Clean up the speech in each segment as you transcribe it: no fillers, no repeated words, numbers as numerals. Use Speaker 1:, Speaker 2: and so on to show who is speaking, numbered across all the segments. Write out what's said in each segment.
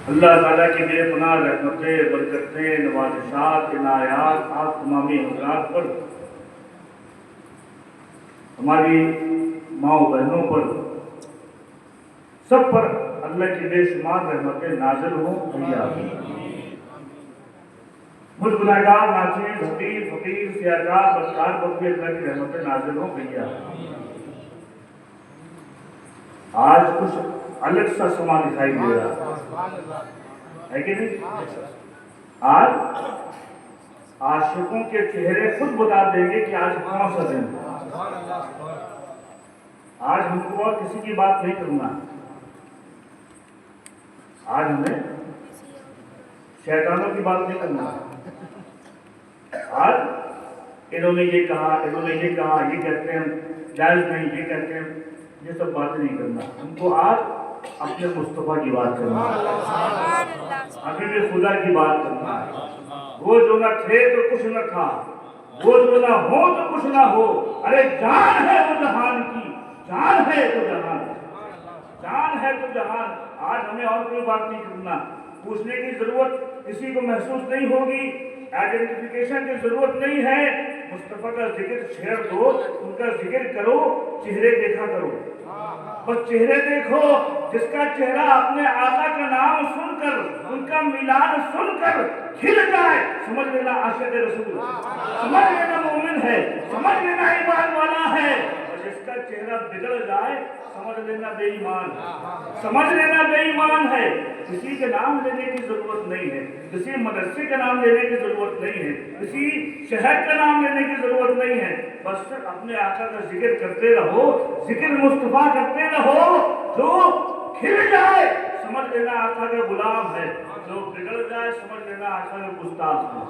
Speaker 1: اللہ تعالیٰ کی بے پناہ رحمتیں، برکتیں، نوازشات، عنایات آپ تمامی حضرات پر، ہماری ماں و بہنوں پر، سب پر اللہ کی بے شمار رحمتیں نازل ہوں بھیا۔ مجھ گناہگار، ناچیز، حقیر، فقیر، سیاہکار، بدکار پر بھی اللہ کی رحمتیں نازل ہوں بھیا۔ آج کچھ الگ سا سما دکھائی دے رہا ہے کہ نہیں؟ آج عاشقوں کے چہرے خود بتا دیں گے کہ آج کون سا دن ہے۔ آج ہم کو اور کسی کی بات نہیں کرنا، آج ہمیں شیطانوں کی بات نہیں کرنا۔ آج انہوں نے یہ کہا، انہوں نے یہ کہا، یہ کہتے ہیں جائز نہیں، یہ کہتے ہیں، یہ سب باتیں نہیں کرنا۔ ہم کو آج اپنے مصطفیٰ کی بات کرنا ہے، حبیب خدا کی بات کرنا ہے۔ وہ جو نہ تھے تو کچھ نہ تھا، وہ جو نہ ہو تو کچھ نہ ہو، ارے جان ہے وہ جہان کی، جان ہے تو جہان، جان ہے تو جہان۔ آج ہمیں اور کوئی بات نہیں کرنا، پوچھنے کی ضرورت کسی کو محسوس نہیں ہوگی، آئیڈینٹیفیکیشن کی ضرورت نہیں ہے۔ مصطفیٰ کا ذکر چھیڑ دو، ان کا ذکر کرو، چہرے دیکھا کرو، بس چہرے دیکھو۔ جس کا چہرہ اپنے آقا کا نام سن کر، ان کا میلاد سن کر کھل جائے، سمجھ لینا عاشق رسول، سمجھ لینا مومن ہے، سمجھ لینا ایمان والا ہے۔ اور جس کا چہرہ بگڑ جائے، سمجھ لینا بے ایمان، سمجھ لینا بے ایمان ہے۔ کسی کے نام لینے کی ضرورت نہیں ہے، کسی مدرسے کا نام لینے کی ضرورت نہیں ہے، کسی شہر کا نام لینے کی ضرورت نہیں ہے، بس صرف اپنے آقا کا ذکر کرتے رہو، ذکر مصطفیٰ کرتے رہو۔ جو کھل جائے سمجھ لینا آقا کا غلام ہے، جو بگڑ جائے سمجھ لینا آقا کا گستاخ ہے۔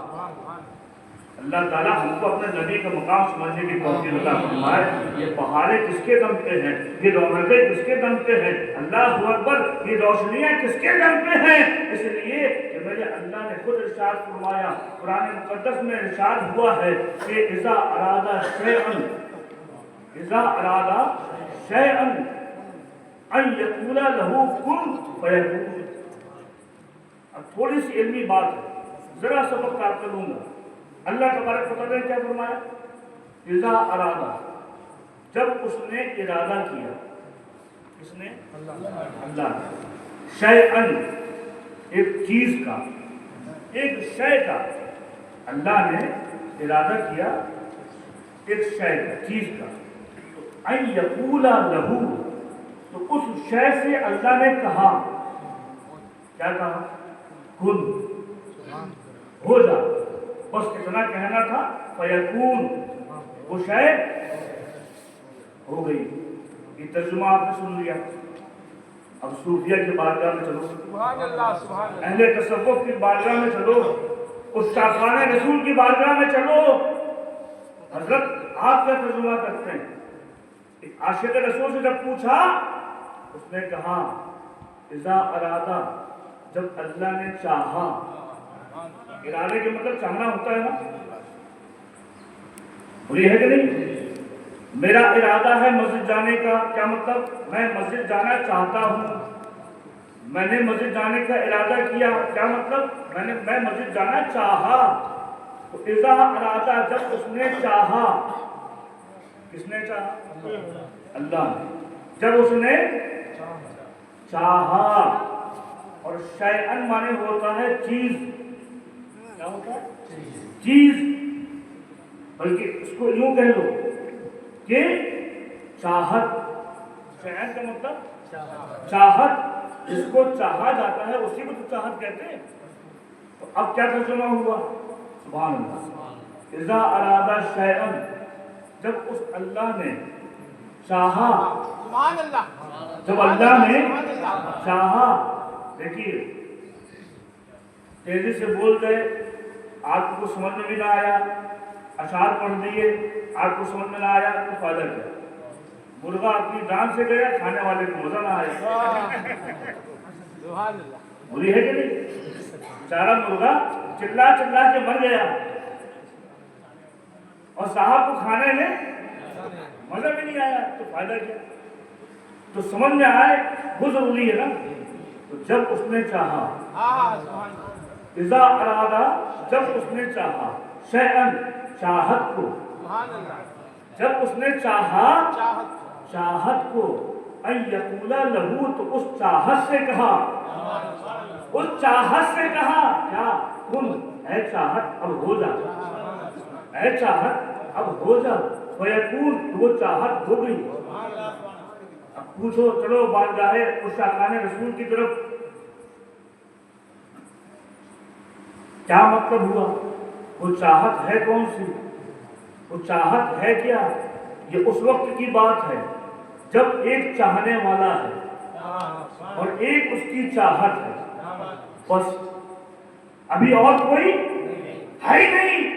Speaker 1: اللہ تعالیٰ ہم کو اپنے نبی کا مقام سمجھنے کی توفیق عطا فرمائے۔ یہ پہاڑیں کس کے دم پہ ہیں، یہ رونقیں کس کے دم پہ ہیں، اللہ اکبر، یہ روشنیاں کس کے دم پہ ہیں؟ اس لیے کہ میرے اللہ نے خود ارشاد فرمایا، قرآن مقدس میں ارشاد ہوا ہے کہ اذا ارادہ شیئن، اذا ارادہ شیئن ان یقول لہو کن فیکون۔ اب تھوڑی سی علمی بات ہے، ذرا سبق کار کروں گا۔ اللہ تبارک و تعالیٰ نے کیا فرمایا؟ اذا ارادہ، جب اس نے ارادہ کیا، کس نے؟ اللہ نے، شیئن، ایک چیز کا، ایک شے کا، اللہ نے ارادہ کیا ایک شے کا، چیز کا، ان یقول لہو، تو اس شے سے اللہ نے کہا، کیا کہا؟ کن، ہو جا، بس اتنا کہنا تھا، فیکون، وہ شے ہو گئی۔ یہ ترجمہ آپ نے سن لیا۔ اب صوفیہ کی بارگاہ میں چلو، اہل تصوف کی بارگاہ میں چلو، عاشقان رسول کی بارگاہ میں چلو، حضرت آپ کا ترجمہ کرتے ہیں۔ عاشق رسول سے جب پوچھا، اس نے کہا اذا ارادہ، جب اللہ نے چاہا۔ ارادے کے مطلب چاہنا ہوتا ہے نا، بری ہے کہ نہیں؟ میرا ارادہ ہے مسجد جانے کا، کیا مطلب؟ میں مسجد جانا چاہتا ہوں، میں نے مسجد جانے کا ارادہ کیا، کیا مطلب؟ میں مسجد جانا چاہا۔ تو اذا ارادہ، جب اس نے چاہا، کس نے چاہا؟ اللہ نے، جب اس نے چاہا۔ اور شیئن مانے ہوتا ہے چیز، کیا ہوتا ہے؟ چیز، بلکہ اس کو یوں کہہ لو کہ چاہت، شیئن کا مطلب چاہت، جس کو چاہا جاتا ہے اسی کو تو چاہت کہتے ہیں۔ تو اب کیا ترجمہ ہوا؟ سبحان اللہ، اذا ارادہ شیئن، جب اس اللہ نے چاہا،
Speaker 2: سبحان اللہ،
Speaker 1: جب اللہ نے چاہا۔ دیکھیے تیزی سے بول گئے، آپ کو سمجھ میں بھی نہ آیا، اشعار پڑھ دیے، آپ کو سمجھ میں نہ آیا، تو فائدہ کیا؟ مرغا اپنی جان سے گیا، کھانے والے کو مزہ نہ آیا۔ بری ہے کہ نہیں؟ چارہ مرغا چلا چلا کے مر گیا، اور صاحب کو کھانے میں مزہ بھی نہیں آیا، تو فائدہ کیا؟ تو سمجھ میں آئے وہ ضروری ہے نا۔ تو جب اس نے چاہا، اذا ارادہ جب اس نے چاہا، شیئن چاہت کو، جب اس نے چاہا چاہت کو، ان یقول لہو تو اس چاہت سے کہا، اس چاہت سے کہا کیا؟ کن، اے چاہت اب ہو جا، اے چاہت اب ہو جا، فیکون وہ چاہت ہو گئی۔ اب پوچھو چلو بارگاہ مشتاقان رسول کی طرف، کیا مطلب ہوا؟ وہ چاہت ہے کون سی؟ وہ چاہت ہے کیا؟ یہ اس وقت کی بات ہے جب ایک چاہنے والا ہے اور ایک اس کی چاہت ہے، بس ابھی اور کوئی ہے ہی نہیں،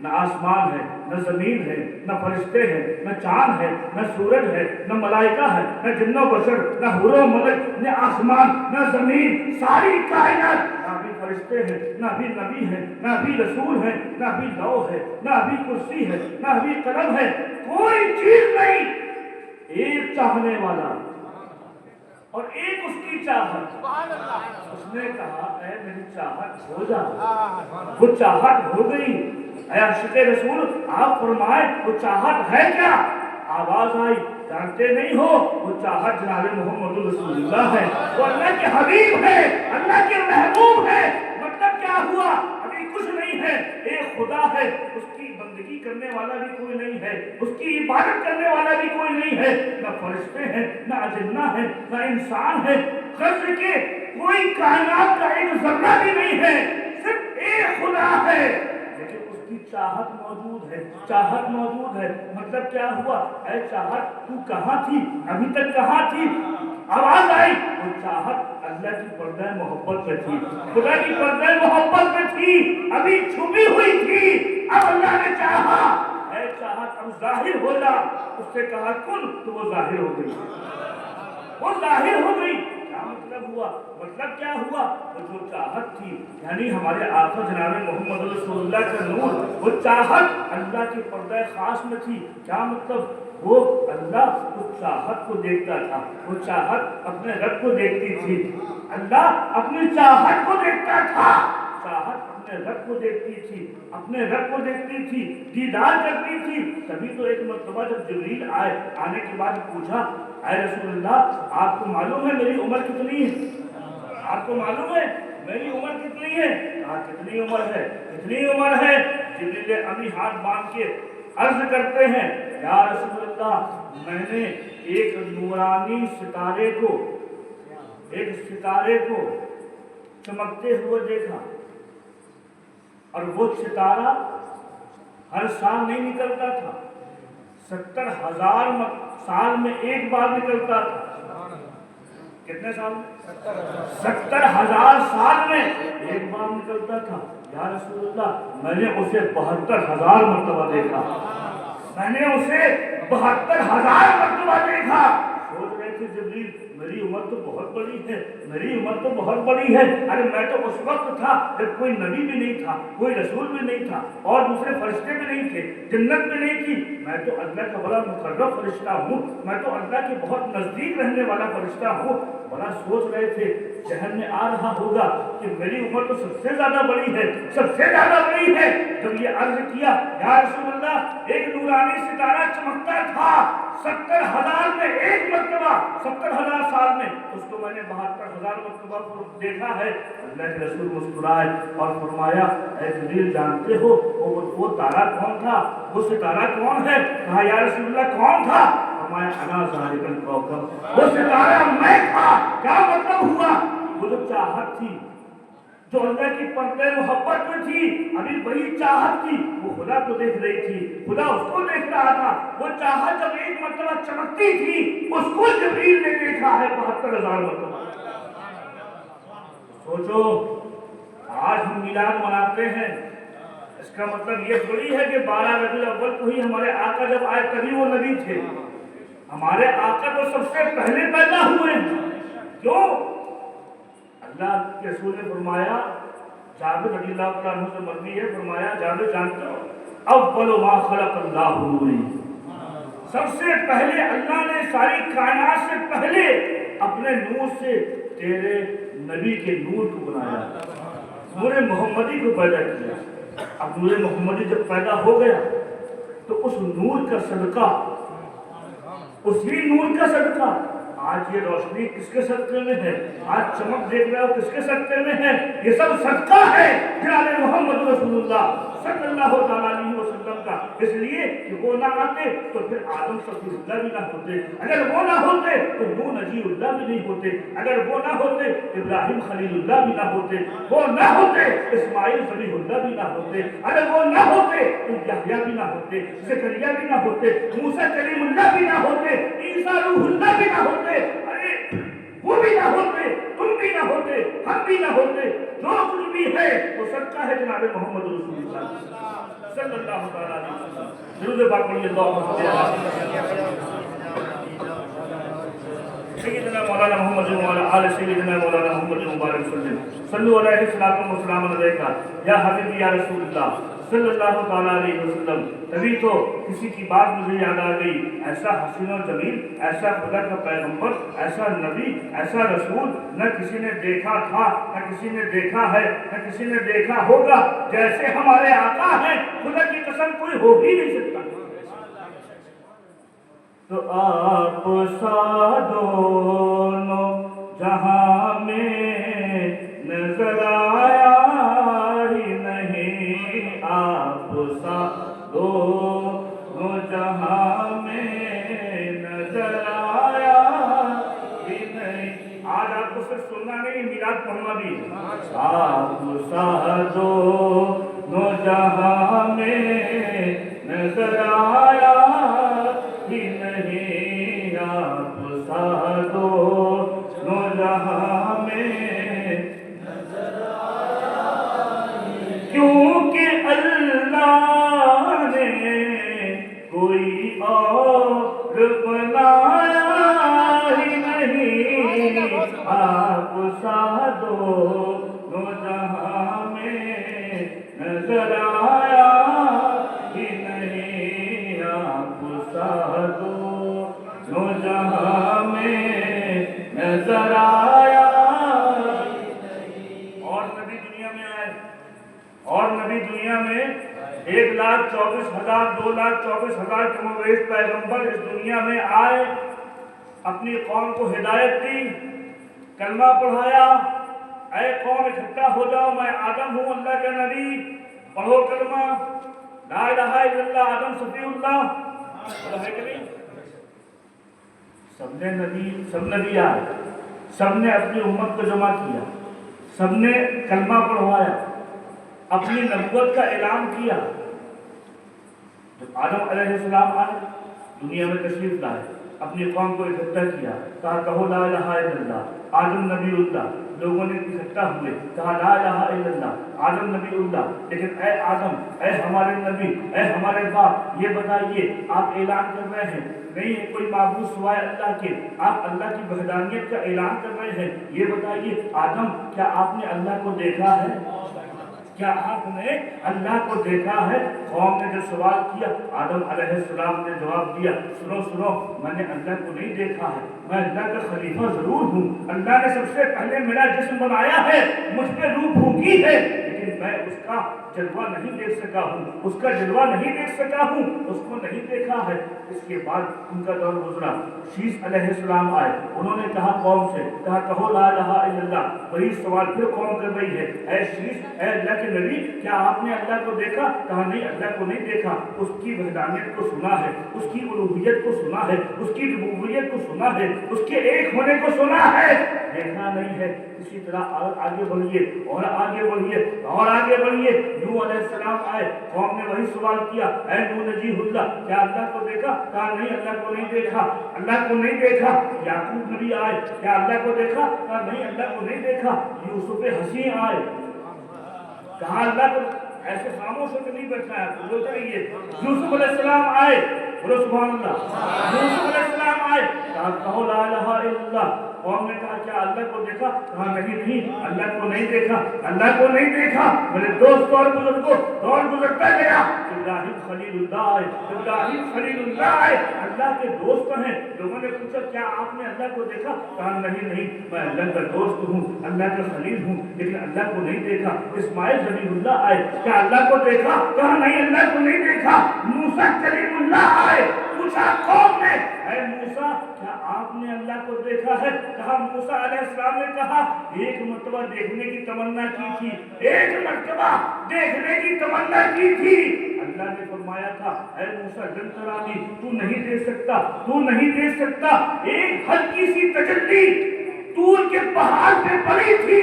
Speaker 1: نہ آسمان ہے، نہ زمین ہے، نہ فرشتے ہیں، نہ چاند ہے، نہ سورج ہے، نہ ملائکہ ہے، نہ جن و بشر، نہ حور و ملک، نہ آسمان، نہ زمین، ساری کائنات، نہ بھی فرشتے ہیں، نہ بھی نبی ہیں، نہ بھی رسول ہیں، نہ بھی لوح ہے، نہ بھی کرسی ہے، نہ بھی قلم ہے، کوئی چیز نہیں، ایک چاہنے والا اور ایک اس کی چاہت۔ اس نے کہا اے میری چاہت ہو جا، وہ چاہت ہو گئی۔ اے عاشق رسول آپ فرمائے وہ چاہت ہے کیا؟ آواز آئی جانتے نہیں ہو وہ چاہت جناب محمد رسول اللہ ہے، وہ اللہ کے حبیب ہے، اللہ کے محبوب ہے۔ مطلب کیا ہوا؟ ابھی کچھ نہیں ہے، ایک خدا ہے، اس کی بندگی کرنے والا بھی کوئی نہیں ہے، اس کی عبادت کرنے والا بھی کوئی نہیں ہے، نہ فرشتے ہیں، نہ اجنہ ہیں، نہ انسان ہے، غرض کے کوئی کائنات کا ایک ذرہ بھی نہیں ہے، صرف ایک خدا ہے، لیکن اس کی چاہت موجود ہے، چاہت موجود ہے۔ مطلب کیا ہوا؟ اے چاہت تو کہاں تھی؟ ابھی تک کہاں تھی؟ آواز آئی وہ چاہت اللہ کی پردہ محبت میں تھی، خدا کی پردہ محبت میں تھی، ابھی چھپی ہوئی تھی، اب اللہ نے چاہا اے چاہت اب ظاہر ہو جا، اس سے کہا کن تو وہ ظاہر ہو گئی، وہ ظاہر ہو گئی۔ کیا مطلب ہوا؟ مطلب کیا ہوا؟ وہ جو چاہت تھی یعنی ہمارے آقا جناب محمد رسول اللہ کا نور، وہ چاہت اللہ کے پردہ خاص میں تھی۔ کیا مطلب؟ وہ اللہ اس چاہت کو دیکھتا تھا، وہ چاہت اپنے رب کو دیکھتی تھی، اللہ اپنی چاہت کو دیکھتا تھا، چاہت اپنے رب کو دیکھتی تھی، اپنے رب کو دیکھتی تھی، دیدار کرتی تھی۔ تبھی تو ایک مرتبہ جب جبریل آئے، آنے کے بعد پوچھا اے رسول اللہ آپ کو معلوم ہے میری عمر کتنی ہے؟ آپ کو معلوم ہے میری عمر کتنی ہے؟ کہا کتنی عمر ہے؟ کتنی عمر ہے؟ جبریل امی ہاتھ باندھ کے عرض کرتے ہیں یا رسول اللہ میں نے ایک نورانی ستارے کو، ایک ستارے کو چمکتے ہوئے دیکھا، اور وہ ستارہ ہر سال نہیں نکلتا تھا، 70,000 سال میں ایک بار نکلتا تھا۔ کتنے سال میں؟ 70,000 سال میں ایک بار نکلتا تھا۔ یا رسول اللہ میں نے اسے 72,000 مرتبہ دیکھا، میں نے اسے 72,000 مرتبہ دیکھا۔ سوچ رہے تھے جبریل میری عمر تو بہت بڑی ہے، میری عمر تو بہت بڑی ہے، ارے میں تو اس وقت تھا جب کوئی نبی بھی نہیں تھا، کوئی رسول بھی نہیں تھا، اور دوسرے فرشتے بھی نہیں تھے، جنت بھی نہیں تھی، میں تو اللہ کا بڑا مقرب فرشتہ ہوں، میں تو اللہ کے بہت نزدیک رہنے والا فرشتہ ہوں۔ بڑا سوچ رہے تھے، ذہن میں آ رہا ہوگا کہ میری عمر تو سب سے زیادہ بڑی ہے، سب سے زیادہ بڑی ہے۔ جب یہ عرض کیا یا رسول اللہ ایک نورانی ستارہ چمکتا تھا 70,000 میں ایک مرتبہ، 70,000 سال میں، اس کو میں نے 72,000 مرتبہ دیکھا ہے۔ اللہ کے رسول مسکرائے اور فرمایا اے جبریل جانتے ہو وہ تارا کون تھا؟ وہ ستارہ کون ہے؟ کہا یا رسول اللہ کون تھا؟ فرمایا انا ذالک الکوکب، وہ ستارہ میں تھا۔ کیا مطلب ہوا؟ وہ جو چاہت تھی جو اللہ کی پردہ محبت میں تھی، ابھی وہی چاہت تھی، وہ خدا کو دیکھ رہی تھی، خدا اس کو دیکھ رہا تھا۔ وہ چاہت جب ایک مرتبہ چمکتی تھی، اس کو جبریل نے دیکھا ہے 72,000 مرتبہ۔ سوچو آج ہم میلاد مناتے ہیں، اس کا مطلب یہ تھوڑی ہے کہ 12 ربیع الاول کو ہی ہمارے آقا جب آئے تبھی وہ نبی تھے۔ ہمارے آقا تو سب سے پہلے پیدا ہوئے ہیں۔ کیوں؟ اللہ کے رسول نے فرمایا، جابر رضی اللہ عنہ سے مروی ہے، فرمایا جابر جانتے ہو اول ما خلق اللہ نوری، سب سے پہلے اللہ نے ساری کائنات سے پہلے اپنے نور سے تیرے نبی کے نور کو بنایا، نور محمدی کو پیدا کیا۔ اب نور محمدی جب پیدا ہو گیا تو اس نور کا صدقہ، اسی نور کا صدقہ آج یہ روشنی کس کے صدقے میں ہے؟ آج چمک دیکھ رہے ہو کس کے صدقے میں ہے؟ یہ سب صدقہ ہے جناب محمد رسول اللہ صلی اللہ علیہ وسلم کا۔ اس لیے کہ وہ نہ آتے تو پھر آدم صفی اللہ بھی نہ ہوتے، اگر وہ نہ ہوتے تو نوح نجی اللہ بھی نہیں ہوتے، اگر وہ نہ ہوتے ابراہیم خلیل اللہ بھی نہ ہوتے، وہ نہ ہوتے اسماعیل ذبیح اللہ بھی نہ ہوتے، اگر وہ نہ ہوتے تو یحییٰ بھی نہ ہوتے، زکریا بھی نہ ہوتے، موسیٰ کلیم اللہ بھی نہ ہوتے، عیسیٰ روح اللہ بھی نہ ہوتے، ارے وہ بھی نہ ہوتے، تم بھی نہ ہوتے، ہم بھی نہ ہوتے۔ جو کچھ بھی ہے وہ صدقہ ہے جناب محمد رسول اللہ صلی اللہ علیہ وسلم۔ درود پاک پڑھیے، اللہم صلی علی سیدنا مولانا محمد وعلی آل سیدنا مولانا محمد مبارک وسلم۔ صلو علیہ الصلوۃ والسلام علیکہ یا حبیبی یا رسول اللہ صلی اللہ تعالیٰ علیہ وسلم۔ تبھی تو کسی کی بات مجھے یاد آ گئی، ایسا حسین و جمیل، ایسا خدا کا پیغمبر، ایسا نبی، ایسا رسول نہ کسی نے دیکھا تھا، نہ کسی نے دیکھا ہے، نہ کسی نے دیکھا ہوگا جیسے ہمارے آقا ہیں۔ خدا کی قسم کوئی ہو ہی نہیں سکتا۔ تو آپ سا دونوں جہاں میں نظر آیا ہی نہیں، آپ سا دونوں جہاں میں نظر آیا ہی نہیں۔ آج آپ کو صرف سننا نہیں، میلاد پڑھنا بھی۔ آپ سا دونوں جہاں میں نظر آیا ہی نہیں، آپ سا دونوں جہاں میں نظر آیا، کیونکہ اللہ نے کوئی اور بنایا ہی نہیں، آپ سا دونوں جہاں میں نظر آیا ہی نہیں، آپ سا دونوں جہاں میں نظر آیا۔ اور نبی دنیا میں آئے، اور نبی دنیا میں 1,24,000 2,24,000 کم و بیش پیغمبر اس دنیا میں آئے، اپنی قوم کو ہدایت دی، کلمہ پڑھایا، اے قوم اکٹھا ہو جاؤ، میں آدم ہوں اللہ کا نبی، پڑھو کلمہ لا الہ الا اللہ، آدم صفی اللہ۔ ہے کہ نہیں؟ سب نبی آئے، سب نے اپنی امت کو جمع کیا، سب نے کلمہ پڑھوایا، اپنی نبوت کا اعلان کیا۔ جب آدم علیہ السلام آئے، دنیا میں تشریف لائے، اپنی قوم کو اکٹھا کیا، کہا کہو لا الہ الا اللہ، آدم نبی اللہ، لوگوں نے اکٹھا ہوئے، کہا لا الہ الا اللہ، آدم نبی اللہ، لیکن اے آدم، اے ہمارے نبی، اے ہمارے باپ، یہ بتائیے آپ اعلان کر رہے ہیں نہیں ہے کوئی معبود سوائے اللہ کے، آپ اللہ کی وحدانیت کا اعلان کر رہے ہیں، یہ بتائیے آدم کیا آپ نے اللہ کو دیکھا ہے؟ کیا آپ نے اللہ کو دیکھا ہے؟ قوم نے جو سوال کیا، آدم علیہ السلام نے جواب دیا، سنو سنو، میں نے اللہ کو نہیں دیکھا ہے، میں اللہ کا خلیفہ ضرور ہوں، اللہ نے سب سے پہلے میرا جسم بنایا ہے، مجھ پہ روح پھونکی ہے، لیکن میں اس کا جلوہ نہیں دیکھ سکا ہوں، اس کا جلوہ نہیں دیکھ سکا ہوں، اس کو نہیں دیکھا ہے۔ اس کے بعد ان کا دور گزرا، شیش علیہ السلام آئے، انہوں نے کہا قوم سے، کہا کہو لا الہ الا اللہ، وہی سوال پھر قوم کر رہی ہے، اے شیش، اے اللہ کے نبی، کیا آپ نے اللہ کو دیکھا؟ کہا نہیں، اللہ کو نہیں دیکھا، اس کی وحدانیت کو سنا ہے، اس کی الوہیت کو سنا ہے، اس کی ربوبیت کو سنا ہے، اس کے ایک ہونے کو سنا ہے، دیکھنا نہیں ہے۔ اسی طرح آگے بڑھیے اور آگے بڑھیے اور آگے بڑھیے، نوح علیہ السلام آئے، قوم نے وہی سوال کیا، اے نوح نجی اللہ، کیا اللہ کو دیکھا؟ کہا نہیں، اللہ کو نہیں دیکھا، اللہ کو نہیں دیکھا۔ یعقوب نبی آئے، کیا اللہ کو دیکھا؟ کہا نہیں، اللہ کو نہیں دیکھا۔ یوسف حسین آئے، کہا اللہ کو، ایسے خاموش ہو کے نہیں بیٹھنا ہے، بولتے رہیے۔ یوسف علیہ السلام آئے، بولو سبحان اللہ، یوسف علیہ السلام آئے، کہا کہو لا الہ الا اللہ، قوم نے کہا کیا اللہ کو دیکھا؟ کہا نہیں نہیں اللہ کو نہیں دیکھا، اللہ کو نہیں دیکھا۔ میرے دوست اور بزرگوں دور گزرتا گیا، ابراہیم خلیل اللہ ہے، ابراہیم خلیل اللہ ہے، اللہ کے دوست ہیں۔ لوگوں نے پوچھا کیا آپ نے اللہ کو دیکھا؟ کہا نہیں نہیں میں اللہ کا دوست ہوں، اللہ کا خلیل ہوں، لیکن اللہ کو نہیں دیکھا۔ اسماعیل ذبیح اللہ آئے، کیا اللہ کو دیکھا؟ کہا نہیں اللہ کو نہیں دیکھا۔ موسیٰ کلیم اللہ آئے، پوچھا قوم نے اے موسیٰ کیا آپ نے اللہ کو دیکھا ہے؟ کہا موسیٰ علیہ السلام نے کہا ایک مرتبہ دیکھنے کی تمنا کی تھی، ایک مرتبہ دیکھنے کی تمنا کی تھی۔ اللہ نے فرمایا تھا اے موسیٰ لن ترانی، تو نہیں دیکھ سکتا، تو نہیں دیکھ سکتا۔ ایک ہلکی سی تجلی طور کے پہاڑ پہ پڑی تھی،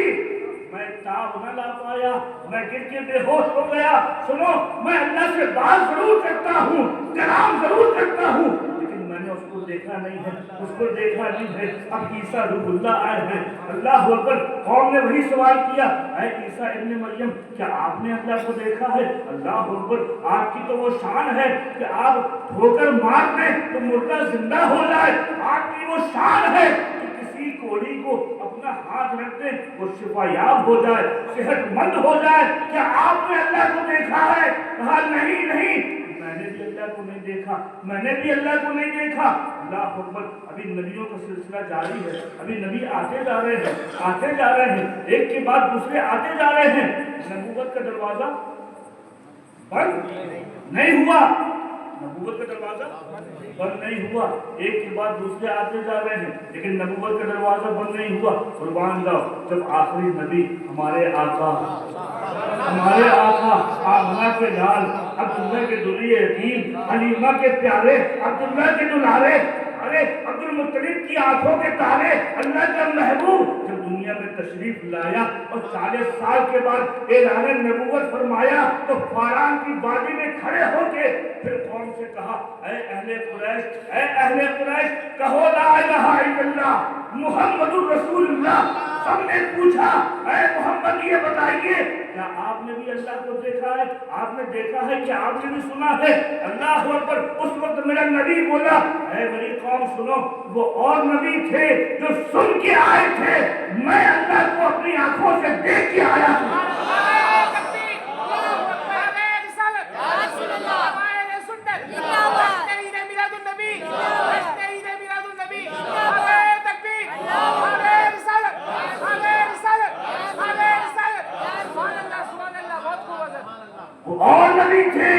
Speaker 1: میں تاب نہ لا پایا، میں گر کے بے ہوش ہو گیا۔ سنو میں اللہ سے بات ضرور کرتا ہوں، کلام ضرور کرتا ہوں، لیکن میں نے اس کو دیکھا نہیں ہے، اس کو دیکھا نہیں ہے۔ اب عیسیٰ روح اللہ آئے ہیں، اللہ اکبر۔ قوم نے وہی سوال کیا اے عیسیٰ ابن مریم کیا آپ نے اللہ کو دیکھا ہے؟ اللہ اکبر، آپ کی تو وہ شان ہے کہ آپ ٹھوکر مار دیں تو مردہ زندہ ہو جائے، آپ کی وہ شان ہے کہ کسی کوڑی کو اپنا ہاتھ رکھ دیں وہ شفا یاب ہو جائے، صحت مند ہو جائے۔ کیا آپ نے اللہ کو دیکھا ہے؟ کہا نہیں نہیں میں نے بھی اللہ کو نہیں دیکھا، میں نے بھی اللہ کو نہیں دیکھا۔ اللہ اکبر۔ ابھی نبیوں کا سلسلہ جاری ہے، ابھی نبی آتے جا رہے ہیں، آتے جا رہے ہیں، ایک کے بعد دوسرے آتے جا رہے ہیں۔ نبوت کا دروازہ بند نہیں ہوا، نبوت کا دروازہ بند نہیں ہوا، ایک کے بعد دوسرے آتے جا رہے ہیں، لیکن نبوت کا دروازہ بند نہیں ہوا۔ قربان جاؤ جب آخری نبی ہمارے آقا آمنہ کے لال، عبداللہ کے دلہے یتیم، حلیمہ کے پیارے، عبداللہ کے دلارے، ارے عبد المطلب کی آنکھوں کے تارے، اللہ کا محبوب جب دنیا میں تشریف لایا اور 40 سال کے بعد اعلان نبوت فرمایا تو فاران کی وادی میں کھڑے ہو کے پھر قوم سے کہا اے اہل قریش کہو لا الہ الا اللہ محمد الرسول اللہ۔ سب نے پوچھا اے محمد یہ بتائیے کیا آپ نے بھی اللہ کو دیکھا ہے؟ آپ نے دیکھا ہے کہ آپ نے بھی سنا ہے؟ اللہ اکبر۔ اس وقت میرا نبی بولا اے میری قوم سنو، وہ اور نبی تھے جو سن کے آئے تھے، میں اللہ کو اپنی آنکھوں سے دیکھ کے آیا ہوں۔ وہ اور نبی تھے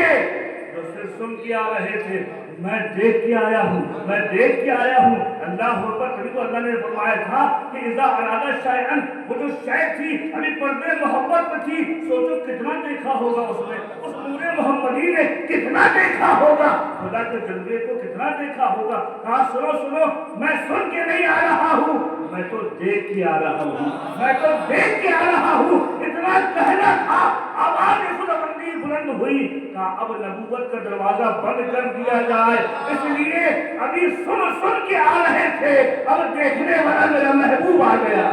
Speaker 1: جو صرف سن کے آ رہے تھے، میں دیکھ کے آیا ہوں، میں دیکھ کے آیا ہوں۔ اللہ اکبر۔ تبھی تو اللہ نے فرمایا تھا کہ اذا اراد شیئا، وہ جو شے تھی ابھی پردے محبت میں تھی، سوچو کتنا دیکھا ہوگا اس نے، اس پورے محمدی نے کتنا دیکھا ہوگا، خدا کے جلوے کو کتنا دیکھا ہوگا۔ کہا سنو سنو میں سن کے نہیں آ رہا ہوں، میں تو دیکھ کے آ رہا ہوں، میں تو دیکھ کے آ رہا ہوں۔ اتنا کہنا تھا، آواز خداوندی بلند ہوئی، کہا اب نبوت کا دروازہ بند کر دیا جائے، اس لیے ابھی سن کے آ رہے تھے، اب دیکھنے والا میرا محبوب آ گیا۔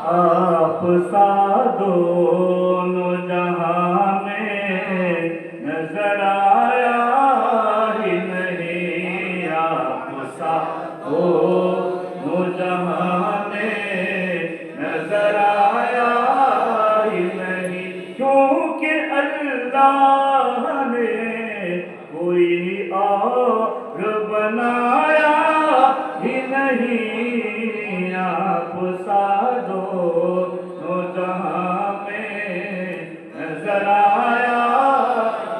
Speaker 1: آپ سا دونوں جہاں میں نظر آیا ہی نہیں، آپ سا دونوں جہاں میں نظر آیا ہی نہیں، کیونکہ اللہ نے کوئی اور بنایا ہی نہیں، آپ سا دونوں جہاں میں نظر آیا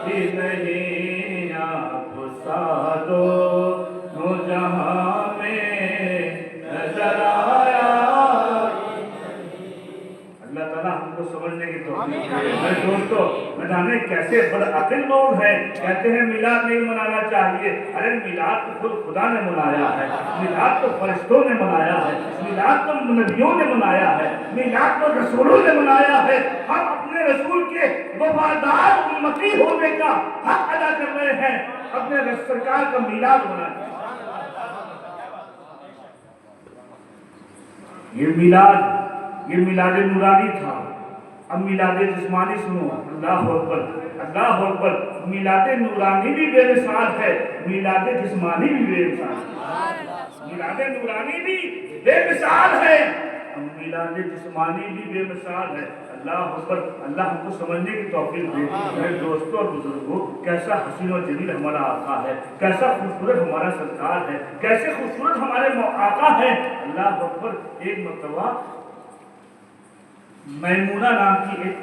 Speaker 1: ہی نہیں، آپ سا دونوں جہاں میں نظر آیا۔ اللہ تعالیٰ ہم کو سمجھنے کی توفیق دے۔ دوستو نہ جانے کیسے بدعقل لوگ ہیں، کہتے ہیں میلاد نہیں منانا چاہیے۔ ارے میلاد تو خود خدا نے منایا ہے، میلاد تو فرشتوں نے منایا ہے، میلاد تو نبیوں نے منایا ہے، میلاد تو رسولوں نے منایا ہے۔ ہم اپنے रसूल के वफादार उम्मती होने का हक अदा कर रहे हैं, अपने सरकार का मीलाद होना है। ये मिलाद नूरानी था। अब मिलाद जिस्मानी सुनो, अल्लाह अकबर, अल्लाह अकबर। मिलाद नूरानी भी बेमिसाल है, मिलाद जिस्मानी भी बेमिसाल है। मिलाद नूरानी भी बेमिसाल है, मिलाद जिस्मानी भी बेमिसाल है। अल्लाह अकबर। अल्लाह हमको समझने की तौफीक दे। मेरे दोस्तों और बुजुर्गों, कैसा हसीन और जमील हमारा आका है, कैसा खूबसूरत हमारा सरकार है, कैसे खूबसूरत हमारे आका है। अल्लाह अकबर। एक मरतबा मैमूना नाम की एक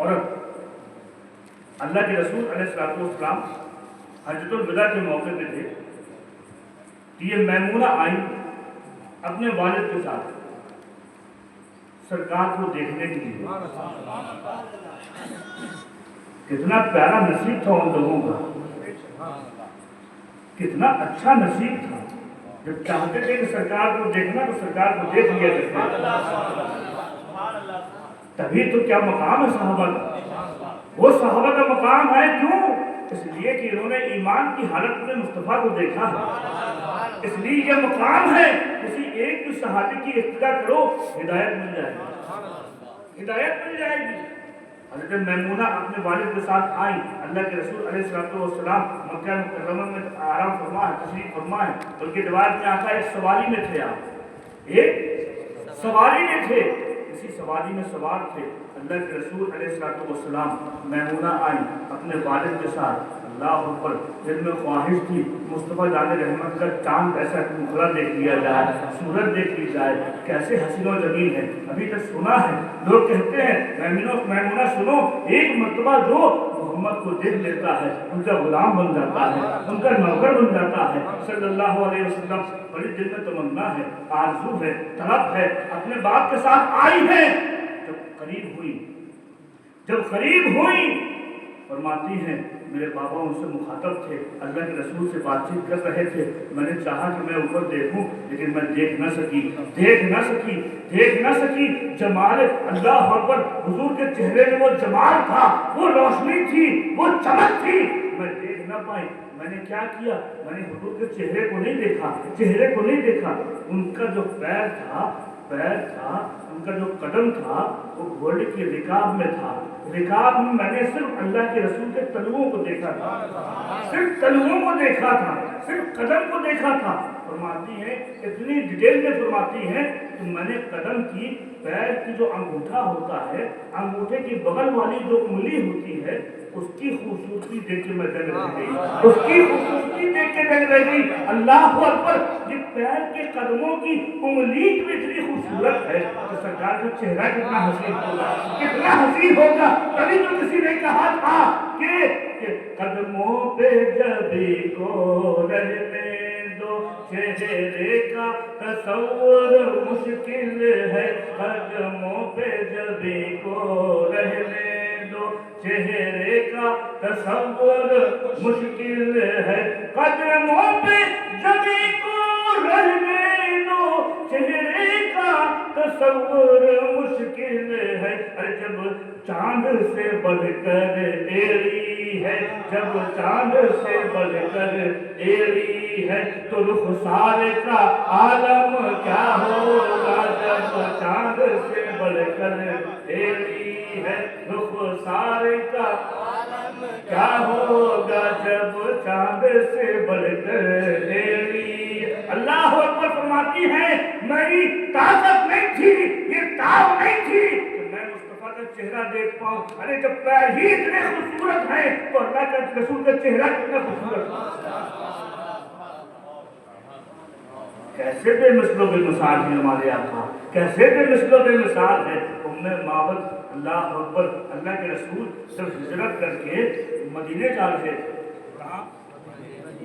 Speaker 1: औरत अल्लाह के रसूल अलैहिस्सलाम हजरतुल विदा के मौके पे थे। ये मैमूना आई अपने वालिद के साथ सरकार को देखने के लिए। कितना प्यारा नसीब था उन लोगों का, कितना अच्छा नसीब था। जब चाहते थे कि सरकार को देखना तो सरकार को देख लिया करते। तभी तो क्या मकाम है सहाबा का, वो सहाबा का मकाम है। क्यों? इसलिए कि इन्होंने ईमान की हालत में मुस्तफा को देखा है, इसलिए यह मकाम है। किसी एक भी सहाबी की इत्तिबा करो, हिदायत मिल जाएगी, हिदायत मिल जाएगी। हज़रत मैमूना अपने वालिद के साथ आई। अल्लाह के रसूल अलैहिस्सलाम मक्का मुकर्रमा में आराम फरमा है, तशरीफ फरमा है। बल्कि रिवायत में आता है एक सवारी में थे आप, एक सवारी में थे, इसी सवारी में सवार थे। अल्लाह के रसूल अलैहिस्सलाम मैमूना आई अपने वालिद के साथ। अल्लाह अकबर। दिल में ख्वाहिश थी मुस्तफ़ा जाने रहमत का चांद ऐसा मुखड़ा देख लिया जाए, सूरज देख ली जाए, कैसे हसीन और जमील है। अभी तक सुना है, लोग कहते हैं मैमूना सुनो, एक मरतबा जो मोहम्मद को देख लेता है उनका गुलाम बन जाता है, उनका नौकर बन जाता है सल्लल्लाहु अलैहि वसल्लम। बड़ी दिल में तमन्ना है, आरज़ू है, तलब है, अपने बाप के साथ आई है। जब करीब हुई फरमाती हैं मेरे बाबा उनसे मुखातब थे, अल्लाह के रसूल से बातचीत कर रहे थे। मैंने चाहा कि मैं ऊपर देखूं, लेकिन मैं देख न सकी जमाल अल्लाह अकबर। हुजूर के चेहरे में वो जमाल था, वो रोशनी थी, वो चमक थी, मैं देख न पाई। मैंने क्या किया, मैंने हुजूर के चेहरे को नहीं देखा। उनका जो पैर था, उनका जो कदम था वो घोड़े के रिकाब में था। रिकाब में मैंने सिर्फ अल्लाह के रसूल के तलुओं को देखा था, सिर्फ तलुओं को देखा था, सिर्फ कदम को देखा था। फरमाती है इतनी डिटेल में फरमाती है कि मैंने कदम की, पैर की जो अंगूठा होता है, अंगूठे की बगल वाली जो उंगली होती है, उसकी खूबसूरती देख के मैं दंग रह गई, उसकी खूबसूरती देख के दंग रह गई। अल्लाह अकबर। ये पैर के कदमों की उंगली भी इतनी खूबसूरत है तो सरकार का चेहरा कितना हसीन होगा, कितना हसीन होगा। तभी तो किसी ने कहा था कि कदमों पे जबी को रहने दो, चेहरे का तस्वुर मुश्किल है। कदमों पे जबी को रहने दो, चेहरे का तस्वुर मुश्किल है। कदमों पे जबी को रहने दो, चेहरे का तस्वुर मुश्किल है। अरे जब चांद से बढ़कर एड़ी है, जब चांद से बढ़कर एड़ी है, तो रुखसार का आलम क्या होगा। जब चांद से बढ़कर एड़ी है, रुखसार का आलम क्या होगा। जब चांद से बढ़कर एड़ी। अल्लाह अकबर। फरमाती है मेरी ताकत नहीं थी, ये ताव नहीं थी कि मैं मुस्तफा का चेहरा देख पाऊं। अरे जब पैर ही इतने खूबसूरत है तो अल्लाह का रसूल का चेहरा कितना खूबसूरत है। कैसे बेमिसलो बेमिसाल है हमारे आका, कैसे बेमिसलो बेमिसाल है उम्मे माबद। अल्लाह अकबर। अल्लाह के रसूल जब हिजरत करके मदीने जा रहे थे,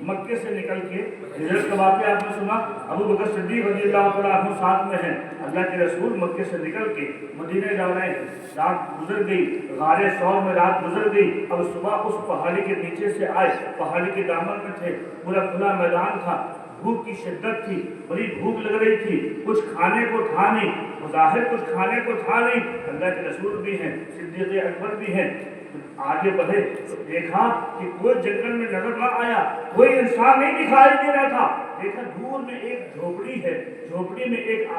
Speaker 1: मक्के से निकल के हिजरत का वाक़या आपने सुना, अबू बकर सिद्दीक़ रज़ियल्लाहु तआला अन्हु साथ में हैं। अल्लाह के रसूल मक्के से निकल के मदीने जा रहे हैं, रात गुजर गई, गारे सौर में रात गुजर गई। अब सुबह उस पहाड़ी के नीचे से आए, पहाड़ी के दामन में थे, पूरा खुला मैदान था, भूख की शिद्दत थी, बड़ी भूख लग रही थी, कुछ खाने को था नहीं, ज़ाहिर कुछ खाने को था नहीं। अल्लाह के रसूल भी हैं, सिद्दीक़ अकबर भी हैं। आगे बढ़े तो देखा कि कोई जंगल में नजर न आया, कोई इंसान नहीं दिखाई दे रहा था। देखा दूर में एक झोपड़ी है, झोपड़ी में एक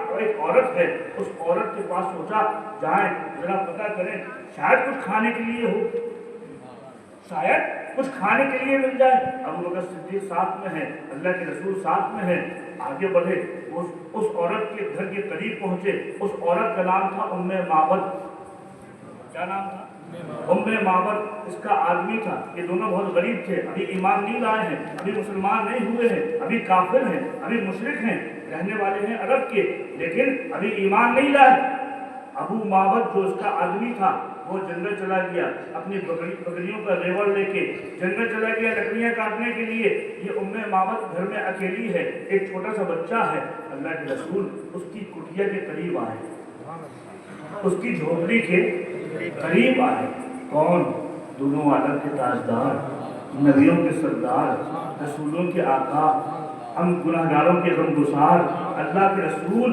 Speaker 1: औरत है। उस औरत के पास सोचा जाए जरा पता करें, शायद कुछ खाने के लिए हो, शायद कुछ खाने के लिए मिल जाए। अबू बकर सिद्दीक साथ में है, अल्लाह के रसूल साथ में है। आगे बढ़े उस औरत के घर के करीब पहुंचे। उस औरत का नाम था उम्मे माबद। क्या नाम था? उम्मे माबद इसका आदमी था। ये दोनों बहुत गरीब थे, अभी ईमान नहीं लाए हैं, अभी मुसलमान नहीं हुए हैं, अभी काफिर हैं, अभी मुशरिक हैं, रहने वाले हैं अरब के, लेकिन अभी ईमान नहीं लाए। अबू माबद जो उसका आदमी था वो जंगल चला गया, अपनी बकरियों का रेवड़ लेके जंगल चला गया लकड़ियां काटने के लिए। ये उम्मे माबद घर में अकेली है, एक छोटा सा बच्चा है। अल्लाह के रसूल उसकी कुटिया के करीब आए, उसकी झोपड़ी के करीब आए। कौन? दोनों आलम के ताजदार, नबियों के सरदार, रसूलों के आका, हम गुनाहगारों के गमगुसार अल्लाह के रसूल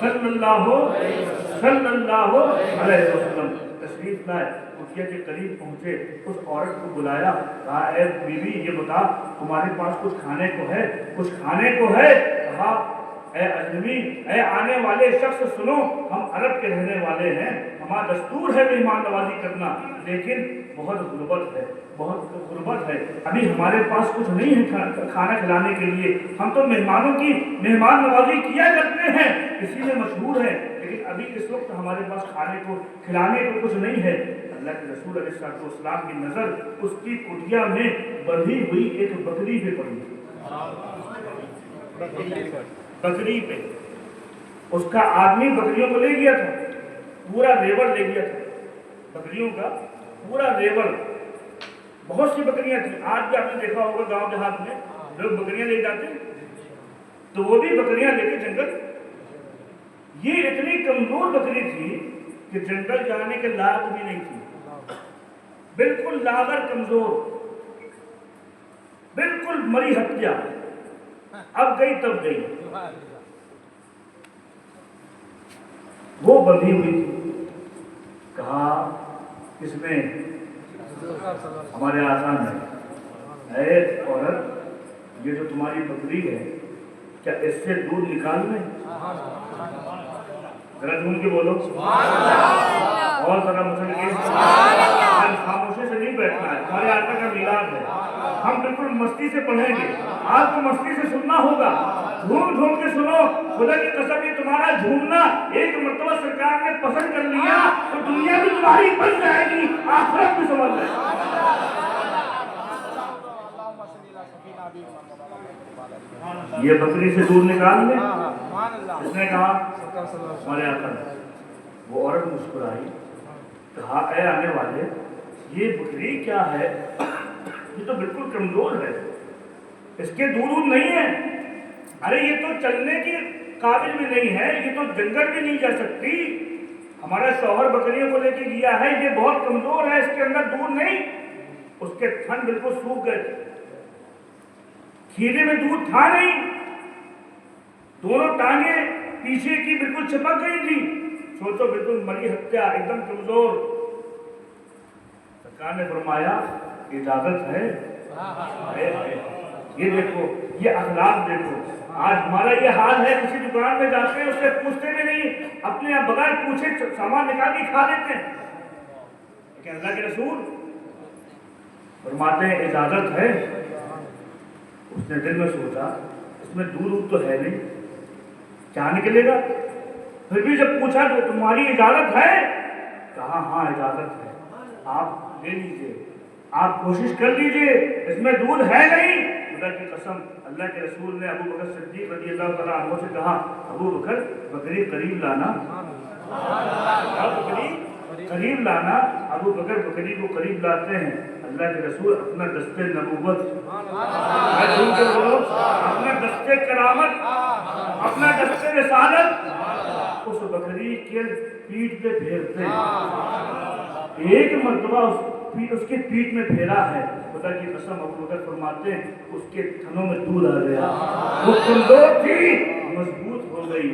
Speaker 1: सल्लल्लाहु अलैहि वसल्लम तशरीफ लाए। कुटिया के करीब पहुंचे, उस औरत को बुलाया, कहा ए बीवी ये बता तुम्हारे पास कुछ खाने को है? कुछ खाने को है? कहा ए अजनबी, ए आने वाले शख्स सुनो, हम अरब के रहने वाले हैं, हमारा दस्तूर है मेहमान नवाजी करना, लेकिन बहुत गुर्बत है, बहुत गुर्बत है, अभी हमारे पास कुछ नहीं है खाना खिलाने के लिए। हम तो मेहमानों की मेहमान नवाजी किया करते हैं, इसीलिए मशहूर है, लेकिन अभी इस वक्त हमारे पास खाने को खिलाने को कुछ नहीं है। अल्लाह के रसूल अलैहिस्सलाम की नज़र उसकी कुटिया में बंधी हुई एक बकरी पे पड़ी, बकरी पे। उसका आदमी बकरियों को ले गया था, पूरा रेवड़ ले गया था, बकरियों का पूरा रेवड़। बहुत सी बकरियां थी, आज भी आपने देखा होगा गांव देहात में लोग बकरियां ले जाते हैं, तो वो भी बकरियां लेके जंगल। ये इतनी कमजोर बकरी थी कि जंगल जाने के लायक भी नहीं थी, बिल्कुल लागर कमजोर, बिल्कुल मरी हत्या, अब गई तब गई। वो बंधी हुई थी। कहा किसने? हमारे आका ने, ऐ औरत ये जो तुम्हारी बकरी है क्या इससे दूध निकाल लें? जरा ढूंढ के बोलो और जरा मुझे खामोशी से नहीं बैठना है, हमारे आका का मिलाद है, हम बिल्कुल मस्ती से पढ़ेंगे, आपको मस्ती से सुनना होगा, झूम झूम के सुनो। खुदा की कसम ये तुम्हारा झूमना एक मर्तबा सरकार ने पसंद कर लिया तो दुनिया भी तुम्हारी बन जाएगी, आखिरत भी समझ जाएगी। ये बकरी से दूध निकाल ले, इसने कहा हमारे आका ने। वो औरत मुस्कुराई, कहा ऐ आने वाले ये बकरी क्या है? ये तो बिल्कुल कमजोर है, इसके दूध नहीं है, अरे ये तो चलने की काबिल भी नहीं है, ये तो जंगल भी नहीं जा सकती, हमारा शौहर बकरियों को लेके गया है, ये बहुत कमजोर है, इसके अंदर दूध नहीं। उसके थन बिल्कुल सूख गए, खीरे में दूध था नहीं, दोनों टांगे पीछे की बिल्कुल चिपक गई थी, सोचो बिल्कुल मरी हत्या, एकदम कमजोर। सरकार ने फरमाया इजाजत है? ये देखो, ये अखलाक देखो, आज हमारा ये हाल है, किसी दुकान में जाते हैं उससे पूछते भी नहीं, अपने आप बगैर पूछे सामान निकाल के खा लेते हैं। लेकिन अल्लाह के रसूल फरमाते हैं इजाजत है। उसने दिल में सोचा इसमें दूध तो है नहीं, क्या निकलेगा? फिर भी जब पूछा तो तुम्हारी इजाजत है? कहा हाँ इजाजत है, आप ले लीजिए, आप कोशिश कर लीजिए, इसमें दूध है नहीं। खुदा की कसम अल्लाह के रसूल ने अबू बकर सिद्दीक रज़ियल्लाहु तआला अन्हु से कहा अबू बकर बकरी करीब लाना, बकरी करीब लाना। अबू बकर बकरी को करीब लाते हैं, अल्लाह के रसूल अपना दस्ते नबूवत, अपना दस्ते करामत, अपना दस्ते रिसालत उस बकरी के पीठ पे फेरते हैं। एक मर्तबा اس के पीठ में फेरा है, खुदा की कसम अबू बकर फरमाते हैं उसके थनों में दूध आ गया। वो कमजोर थी, मजबूत हो गई,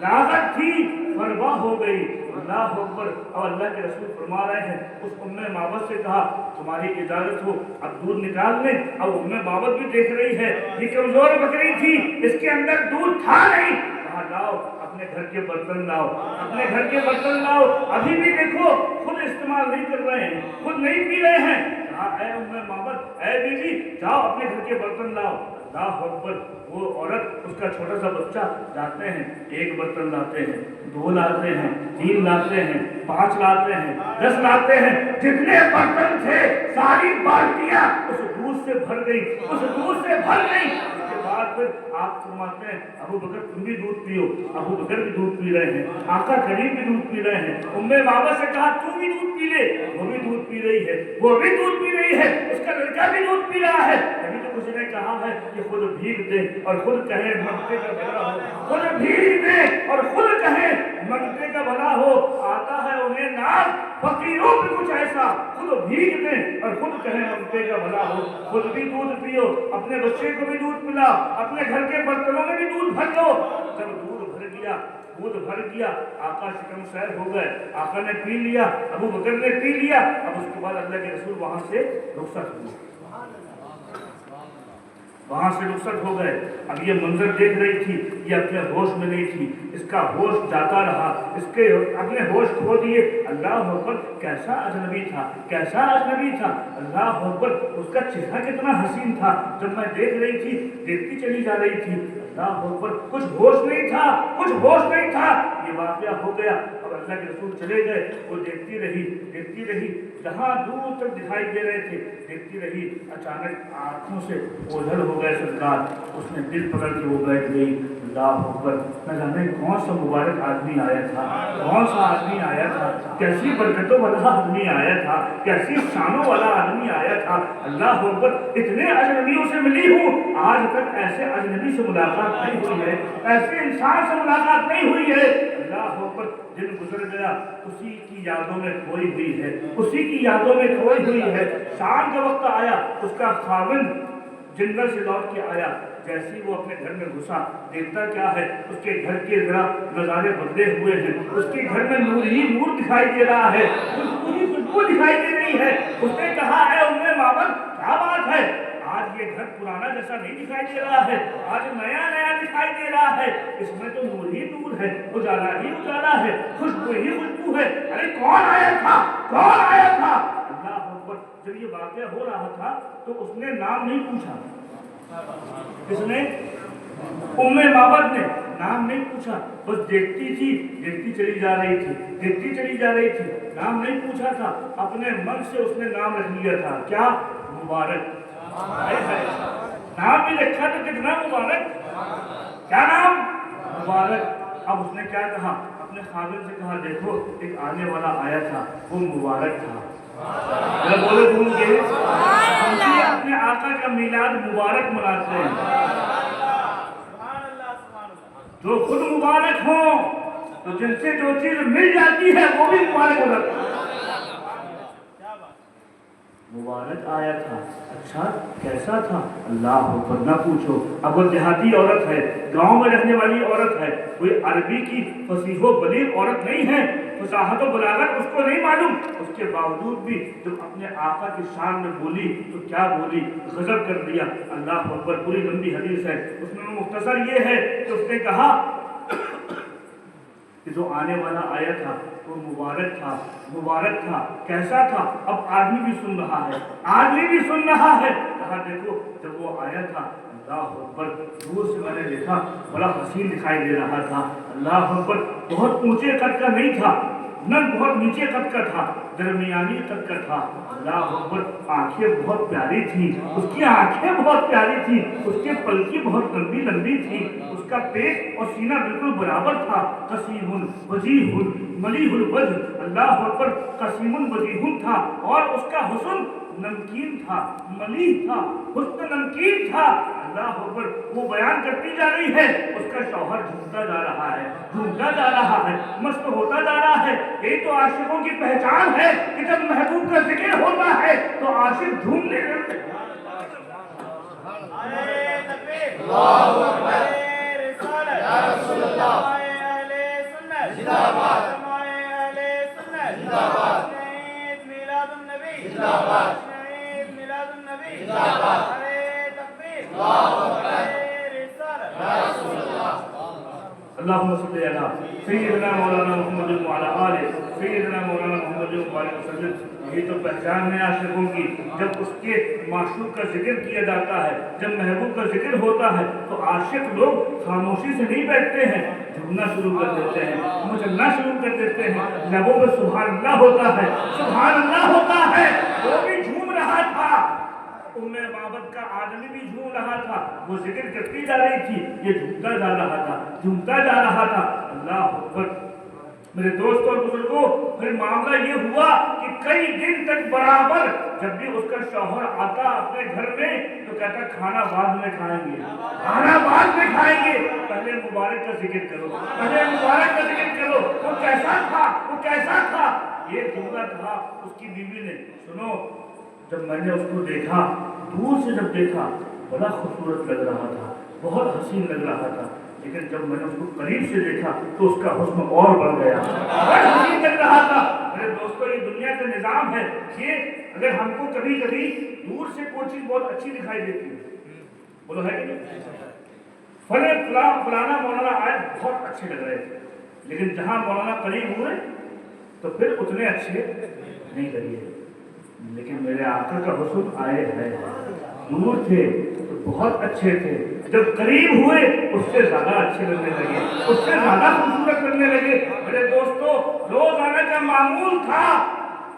Speaker 1: ताकत थी, फरवा हो गई। अल्लाह अकबर। और अल्लाह के रसूल फरमा रहे हैं उस उम्मे माबद से कहा तुम्हारी इजाजत हो अब दूध निकाल लें। अब उम्मे माबद भी देख रही है ये कमजोर बकरी थी, इसके अंदर दूध था नहीं। कहा लाओ अपने घर के बर्तन लाओ, अपने घर के बर्तन लाओ। अभी भी देखो खुद इस्तेमाल नहीं कर रहे हैं, खुद नहीं पी रहे हैं। कहा ऐ उम्मे माबद, ऐ बीवी जाओ अपने घर के बर्तन लाओ। अल्लाह अकबर। वो औरत उसका छोटा सा बच्चा जाते हैं, एक बर्तन लाते हैं, 2 लाते हैं, 3 लाते हैं, 5 लाते हैं, 10 लाते हैं। जितने बर्तन थे सारी बाल्टियां उस दूध से भर गई, उस दूध से भर गई। उसके बाद फिर आप फरमाते हैं अबू बकर तुम भी दूध पियो। अबू बकर भी दूध पी रहे हैं, आका करीम भी दूध पी रहे हैं। उम्मे बाबा से कहा तू भी दूध पी ले, वो भी दूध पी रही है, वो भी दूध पी रही है, उसका लड़का भी दूध पी रहा है। तभी तो कुछ ने कहा है कि खुद भीग दे और खुद कहे मंगते का भला हो, खुद भीग दे और खुद कहे मंगते का भला हो। आता है उन्हें नाज फकीरों पे कुछ ऐसा, खुद भीग दे और खुद कहे मंगते का भला हो। खुद भी दूध पियो, अपने बच्चे को भी दूध पिलाओ, अपने घर के बर्तनों में भी दूध भर लो। जब दूध भर गया आका शिकम सैर हो गए, आका ने पी लिया, अबू बकर ने पी लिया। अब उसके बाद अल्लाह के रसूल वहां से रुखसत हुए, वहां से रुखसत हो गए। अब ये मंजर देख रही थी, ये अपने होश में नहीं थी, इसका होश जाता रहा, इसके अपने होश खो दिए। अल्लाह अकबर, कैसा अजनबी था, कैसा अजनबी था। अल्लाह अकबर, उसका चेहरा कितना हसीन था। जब मैं देख रही थी देखती चली जा रही थी। अल्लाह अकबर, कुछ होश नहीं था, कुछ होश नहीं था। ये वाक़या हो गया। अब अल्लाह के रसूल चले गए, वो देखती रही, जहां दूर तक दिखाई दे रहे थे देखती रही। अचानक आंखों से ओझल हो गए सरकार, उसने दिल पकड़ के वो बैठ गई। अल्लाह अकबर, न जाने कौन सा मुबारक आदमी आया था, कौन सा आदमी आया था, कैसी बरकतों वाला आदमी आया था, कैसी शानों वाला आदमी आया था। अल्लाह अकबर, इतने अजनबियों से मिली हूँ, आज तक ऐसे अजनबी से मुलाकात नहीं हुई है, ऐसे इंसान से मुलाकात नहीं हुई है। अल्लाह अकबर, दिन गुजर गया, उसी की यादों में खोई हुई है, उसी की यादों में खोई हुई है। शाम का वक्त आया, उसका खाविंद जंगल से लौट के आया। जैसे ही वो अपने घर में घुसा, देखता क्या है उसके घर के जरा नजारे बदले हुए हैं। उसके घर में नूर ही नूर दिखाई दे रहा है, पूरी खुशबू दिखाई दे रही है। उसने कहा है उम्मे मामन, क्या बात है, आज ये घर पुराना जैसा नहीं दिखाई दे रहा है, आज नया नया दिखाई दे रहा है। इसमें तो नूर ही नूर है, उजाला ही उजाला है, खुशबू ही खुशबू है। अरे कौन आया था, कौन आया था। अल्लाह अकबर, जब ये वाक़या हो रहा था तो उसने नाम नहीं पूछा, किसने, उम्मे माबद ने नाम नहीं पूछा, बस देखती थी, देखती चली जा रही थी, देखती चली जा रही थी, नाम नहीं पूछा था। अपने मन से उसने नाम रख लिया था, क्या, मुबारक। नाम भी रखा तो कितना मुबारक, क्या नाम, मुबारक। अब उसने क्या कहा, अपने खाविंद से कहा देखो एक आने वाला आया था, वो मुबारक था। बोले घूम के हम अपने आका का मिलाद मुबारक मनाते हैं। जो खुद मुबारक हो तो जिनसे जो चीज मिल जाती है वो भी मुबारक हो जाती है। मुबारक आया था, अच्छा कैसा था, अल्लाह अकबर, ना पूछो। अब वो देहाती औरत है, गांव में रहने वाली औरत है, कोई अरबी की फसीहो बलीग औरत नहीं है, फसाहत बलागत उसको नहीं मालूम। उसके बावजूद भी जब अपने आका की शान में बोली तो क्या बोली, गजब कर दिया। अल्लाह अकबर, पूरी लंबी हदीस है, उसमें मुख्तसर ये है कि उसने कहा कि जो आने वाला आया था वो मुबारक था, मुबारक था, कैसा था। अब आदमी भी सुन रहा है, आदमी भी सुन रहा है। कहा देखो जब वो आया था अल्लाह अकबर, दूर से मैंने देखा बड़ा हसीन दिखाई दे रहा था। अल्लाह अकबर, बहुत ऊंचे कद का नहीं था, न बहुत नीचे कद का था, दरमियानी कद का था। अल्लाह अकबर, आंखें बहुत प्यारी थी, उसकी आंखें बहुत प्यारी थी, उसके पलकी बहुत लंबी लंबी थी, उसका पेट और सीना बिल्कुल बराबर था। कसीमुन वजीहुन मलीहुल वजह, अल्लाह अकबर, कसीमुन वजीहुन था और उसका हुस्न नमकीन था, मलीह था, हुस्न नमकीन था। अल्लाह अकबर, वो बयान करती जा रही है, उसका शौहर झूमता जा रहा है, झूमता जा रहा है, मस्त होता जा रहा है। यही तो आशिकों की पहचान है कि जब महबूब का जिक्र होता है तो आशिक झूमने लगते हैं। अल्लाहुम्मा सल्ली अला सय्यिदना मौलाना मुहम्मद व अला आलि सय्यिदना मौलाना मुहम्मद वसल्लम। यही तो पहचान है आशिकों की। जब उसके माशूक का जिक्र किया जाता है, जब महबूब का जिक्र होता है तो आशिक लोग खामोशी से नहीं बैठते हैं, झूमना शुरू कर देते हैं, मचलना शुरू कर देते हैं। लबों पर सुभान अल्लाह होता है, सुभान अल्लाह होता है। वो भी झूम रहा था, उम्मे माबद का आदमी भी झूम रहा था। वो जिक्र करती जा रही थी, ये झूमता जा रहा था, झूमता जा रहा था। अल्लाह अकबर। मेरे दोस्तों और बुजुर्गों, फिर मामला ये हुआ कि कई दिन तक बराबर जब भी उसका शौहर आता अपने घर में तो कहता खाना बाद में खाएंगे, खाना बाद में खाएंगे, पहले मुबारक का जिक्र करो, पहले मुबारक का जिक्र करो। वो कैसा था, वो कैसा था? ये जुमला कहा उसकी बीवी ने, सुनो, जब मैंने उसको देखा, दूर से जब देखा बड़ा खूबसूरत लग रहा था, बहुत हसीन लग रहा था, लेकिन जब मैंने उसको करीब से देखा तो उसका हुस्न और बढ़ गया, बहुत हसीन लग रहा था। मेरे दोस्तों, ये दुनिया का निजाम है कि अगर हमको कभी कभी दूर से कोई चीज बहुत अच्छी दिखाई देती है, बोलो है कि नहीं, फलाना मौलाना आए बहुत अच्छे लग रहे थे, लेकिन जहां मौलाना करीब हुए तो फिर उतने अच्छे नहीं लगे। लेकिन मेरे आका का हुस्न आए हैं, दूर थे तो बहुत अच्छे थे, जब करीब हुए उससे ज्यादा अच्छे लगने लगे, उससे ज्यादा खूबसूरत लगने लगे। मेरे दोस्तों, रोजाना का मामूल था,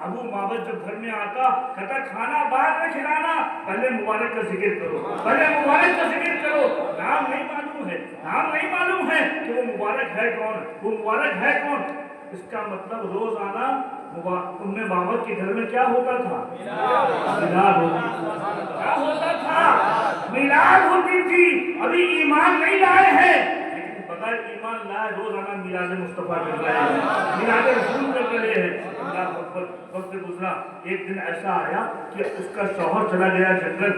Speaker 1: अबू माबद जब घर में आता कहता खाना बाद में खिलाना, पहले मुबारक का जिक्र करो, पहले मुबारक का जिक्र करो। नाम नहीं मालूम है, नाम नहीं मालूम है कि वो मुबारक है कौन, वो मुबारक है कौन। इसका मतलब रोजाना उम्मे माबद के घर में क्या होता था? मिलाद होती, क्या होता था? मिलाद होती थी। अभी ईमान नहीं लाए हैं, लेकिन बगैर ईमान लाए रोजाना मिलाद मुस्तफा कर रहे हैं, मिलाद रसूल कर रहे हैं। अल्लाह अकबर। वक्त गुजरा, एक दिन ऐसा आया कि उसका शौहर चला गया जंगल,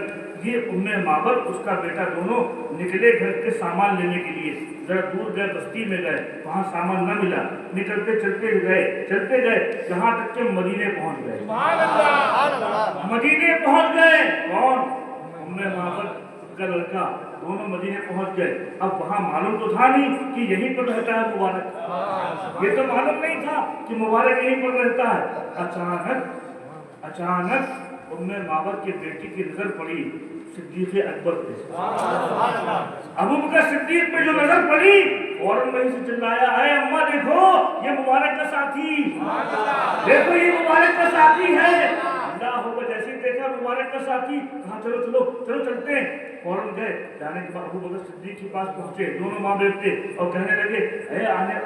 Speaker 1: ये उम्मे माबद उसका बेटा दोनों निकले घर के सामान लेने के लिए। जरा दूर गए, बस्ती में गए, वहां सामान न मिला, निकलते चलते गए जहां तक के मदीने पहुंच गए। मदीने पहुंच गए, कौन? उम्मे माबद का लड़का, दोनों मदीने पहुंच गए। अब वहां मालूम तो था नहीं कि यहीं पर रहता है मुबारक, ये तो मालूम नहीं था कि मुबारक यहीं पर रहता है। अचानक उम्मे माबद की बेटी की नजर पड़ी सिद्दीक़ अकबर पे। अबू बकर सिद्दीक पे जो नजर पड़ी, फौरन वहीं से चिल्लाया, अरे अम्मा देखो ये मुबारक का साथी, देखो ये मुबारक का साथी है। अल्लाह हो, जैसे ही देखा मुबारक का साथी, कहा चलो चलो चलो चलते हैं। फौरन गए, जाने के बाद अबू बकर सिद्दीक के पास पहुंचे, दोनों माँ बेटे थे, और कहने लगे,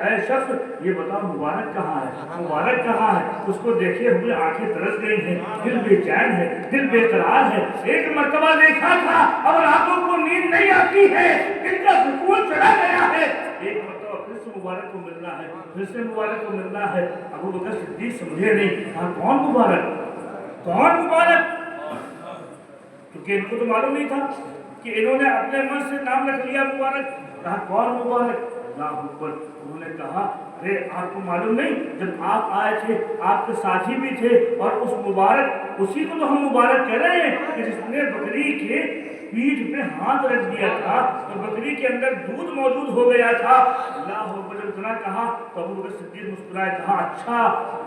Speaker 1: ऐ शख्स ये बताओ मुबारक कहाँ है, मुबारक कहाँ है? उसको देखे हुए आंखें तरस गई हैं, दिल बेचैन है, दिल बेकरार है। एक मर्तबा देखा था, अब रातों को नींद नहीं आती है, दिल का सुकून चला गया है। एक मर्तबा फिर से मुबारक को मिलना है, फिर से मुबारक को मिलना है। अबू बकर सिद्दीक समझे नहीं, कहा कौन मुबारक, कौन मुबारक? क्योंकि इनको तो मालूम नहीं था कि इन्होंने अपने मन से नाम रख लिया मुबारक। कहा कौन मुबारक? अल्लाह अकबर। उन्होंने कहा, अरे आपको मालूम नहीं, जब आप आए थे आपके साथी भी थे, और उस मुबारक, उसी को तो हम मुबारक कह रहे हैं कि जिसने बकरी के पीठ पे हाथ रख दिया था तो बकरी के अंदर दूध मौजूद हो गया था। अल्लाह अकबर। जब इतना कहा तो अबू बकर सिद्दीक मुस्कुराए, कहा अच्छा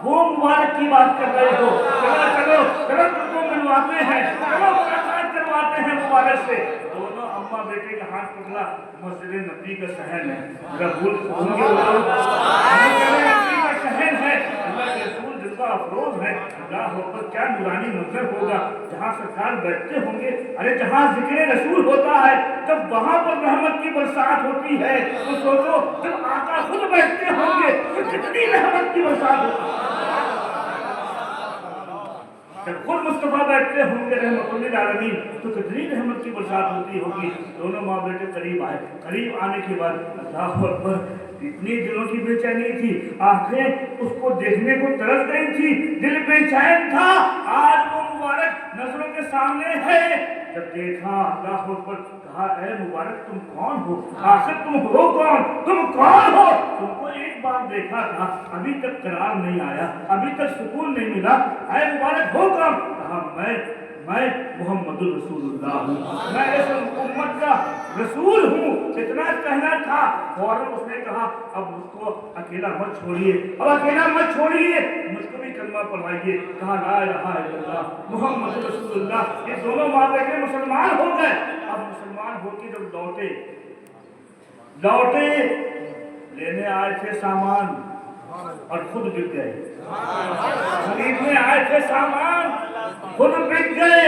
Speaker 1: वो मुबारक की बात कर रहे हो, चलो चलो चलो तुमको मिलवाते हैं, चलो मुलाकात करवाते हैं मुबारक से। दोनों अम्मा बेटे का हाथ पकड़ा, मस्जिद नबी का शहर है, रसूल का शहर है, अल्लाह के रसूल जिसका अफरोज है। अल्लाह अकबर, क्या नूरानी मंजर होगा जहाँ सरकार बैठते होंगे। अरे जहाँ जिक्र रसूल होता है, जब वहाँ पर रहमत की बरसात होती है, तो सोचो जब आका खुद बैठते होंगे तो कितनी रहमत की बरसात होती है। جب خود مصطفیٰ بیٹھتے ہوں گے رحمت للعالمین تو کتنی رحمت کی برسات ہوتی ہوگی. دونوں ماں بیٹے قریب آئے. قریب آنے کے بعد اللہ اکبر اتنی دلوں کی بے چینی تھی, آنکھیں اس کو دیکھنے کو ترس گئی تھی, دل بے چین تھا. آج وہ مبارک نظروں کے سامنے ہے. جب دیکھا اللہ اکبر, کہا اے مبارک تم کون ہو, آخر تم ہو کون, تم کون ہو؟ تم کو ایک بار دیکھا تھا, ابھی تک قرار نہیں آیا, ابھی تک سکون نہیں ملا. اے مبارک ہو کون؟ کہا میں محمد رسول اللہ ہوں, میں اس امت کا رسول ہوں. اتنا کہنا تھا, فوراً اس نے کہا اب اس کو اکیلا مت چھوڑیے, اب اکیلا مت چھوڑیے, مجھ کو بھی کلمہ پڑھائیے. کہا لا الہ الا اللہ محمد رسول اللہ. یہ دونوں ماں بیٹے مسلمان ہو گئے. اب مسلمان ہو کے جب لوٹے لینے آئے تھے سامان اور خود بک گئے. خریدنے آئے تھے سامان, خود بک گئے.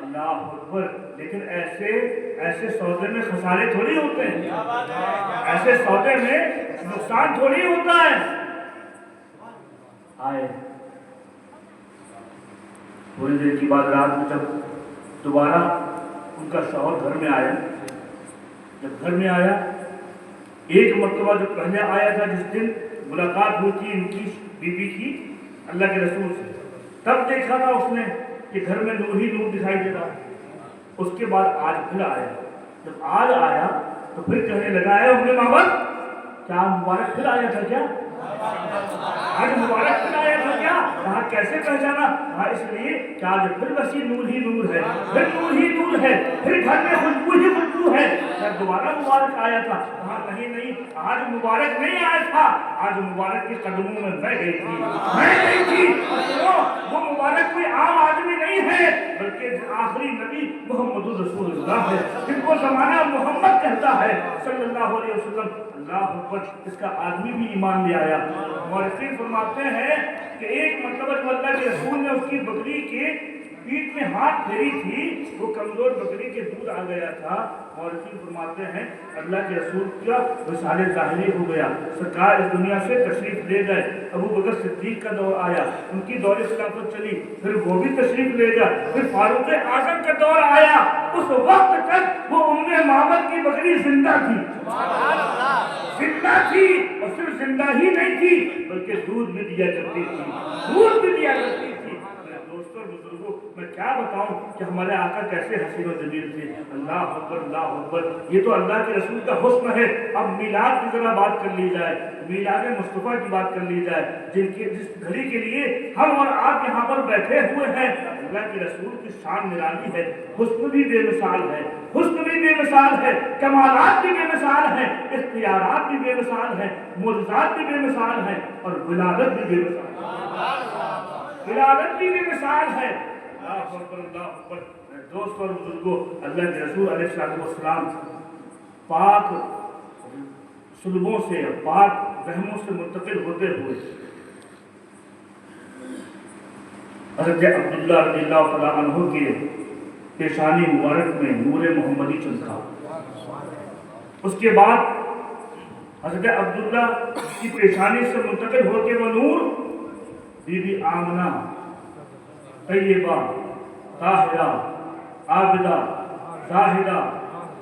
Speaker 1: اللہ اکبر. لیکن ایسے سودے میں خسارے تھوڑی ہوتے ہیں, ایسے سودے میں نقصان تھوڑی ہوتا ہے. آئے تھوڑی دیر کی بعد رات میں جب دوبارہ ان کا شوہر گھر میں آیا, جب گھر میں آیا ایک مرتبہ جو پہلے آیا تھا جس دن ملاقات ہوئی تھی ان کی بیوی کی اللہ کے رسول سے, تب دیکھا تھا اس نے کہ گھر میں نور ہی نور دکھائی دے رہا. اس کے بعد آج پھر آیا. جب آج آیا تو پھر کہنے لگا ہے اپنے ماں باپ کیا مبارک پھر آیا تھا کیا, آج مبارک پھر آیا تھا کیا؟ کہا کیسے پہچانا؟ کہا اس لیے کہ آج پھر وسیع نور ہی نور ہے, پھر نور ہی نور ہے, پھر گھر میں خوشبو ہی خوشبو ہے. جب دوبارہ مبارک آیا تھا, کہا نہیں آج مبارک نہیں آیا تھا, آج مبارک کے قدموں میں بہ گئی تھی, میں نہیں تھی. وہ مبارک کوئی عام آدمی نہیں ہے بلکہ آخری نبی محمد رسول اللہ ہے, جن کو زمانہ محمد کہتا ہے صلی اللہ علیہ وسلم. اللہ اکبر. اس کا آدمی بھی ایمان لے آیا. مورخین فرماتے ہیں کہ ایک مرتبہ جو اللہ کے رسول نے اس کی بکری کے پیٹھ میں ہاتھ پھیری تھی, وہ کمزور بکری کے دودھ آ گیا تھا. مورخین فرماتے ہیں اللہ کے رسول کا وصال ظاہری ہو گیا, سرکار اس دنیا سے تشریف لے گئے. ابو بکر صدیق کا دور آیا, ان کی دور خلافت چلی, پھر وہ بھی تشریف لے گئے, پھر فاروق اعظم کا دور آیا. اس وقت تک وہ معبد کی بکری زندہ تھی, زندہ تھی, اور صرف زندہ ہی نہیں تھی بلکہ دودھ بھی دیا کرتی تھی, دودھ بھی دیا کرتی تھی. دوستوں بزرگوں میں کیا بتاؤں کہ ہمارے آقا کیسے حسین و جمیل تھے. اللہ اکبر اللہ اکبر. یہ تو اللہ کے رسول کا حسن ہے. اب میلاد کی ذرا بات کر لی جائے, میلاد مصطفیٰ کی بات کر لی جائے, جس گھڑی کے لیے ہم اور آپ یہاں پر بیٹھے ہوئے ہیں. اللہ کے رسول کی شان نرالی ہے, حسن بھی بے مثال ہے, حسن بھی بے مثال ہے, کمالات بھی بے مثال ہیں, اختیارات بھی بے مثال ہیں, معجزات بھی بے مثال ہیں, اور ولادت بھی بے مثال ہے, ولادت بھی بے مثال ہے. اللہ اکبر اللہ اکبر. دوست اور بزرگوں, اللہ کے رسول علیہ السلام پاک سلبوں سے, پاک رحموں سے منتقل ہوتے ہوئے حضرت عبداللہ رضی اللہ تعالیٰ عنہ کے پیشانی مبارک میں نور محمدی چمکا. اس کے بعد حضرت عبداللہ کی پیشانی سے منتقل ہو کے وہ نور بی بی آمنہ طیبہ طاہرہ عابدہ زاہدہ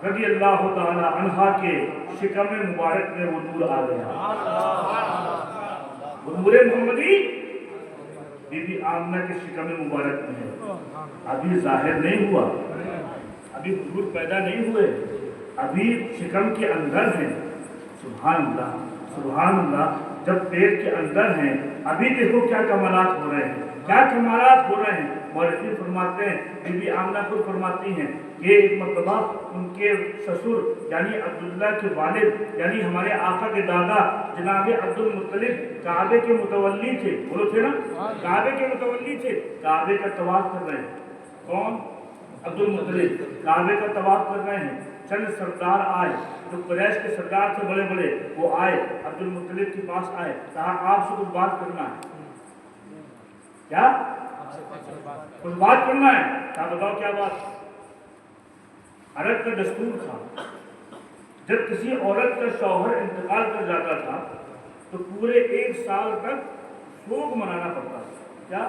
Speaker 1: رضی اللہ تعالی عنہا کے شکم مبارک میں وہ نور آ گیا. وہ نور محمدی بی بی آمنہ کے شکم مبارک میں ہے. ابھی ظاہر نہیں ہوا, ابھی حضور پیدا نہیں ہوئے, ابھی شکم کے اندر ہیں. سبحان اللہ سبحان اللہ. جب پیٹ کے اندر ہیں ابھی دیکھو کیا کمالات ہو رہے ہیں, کیا کمالات ہو رہے ہیں. مورخین فرماتے ہیں, بی بی آمنہ خود فرماتی ہیں کہ ایک مرتبہ ان کے سسر یعنی عبداللہ کے والد یعنی ہمارے آقا کے دادا جناب عبد المطلب کعبے کے متولی تھے. بولو تھے نا, کعبے کے متولی تھے. کعبے کا طواف کر رہے ہیں. کون؟ عبد المطلب کعبے کا طواف کر رہے ہیں. چند سردار آئے جو قریش کے سردار تھے بڑے بڑے, وہ آئے عبد المطلب کے پاس آئے, کہا آپ سے کچھ بات کرنا ہے. کیا کچھ بات کرنا ہے؟ کہا بتاؤ کیا بات. عرب کا دستور تھا جب کسی عورت کا شوہر انتقال کر جاتا تھا تو پورے 1 سال تک سوگ منانا پڑتا تھا. کیا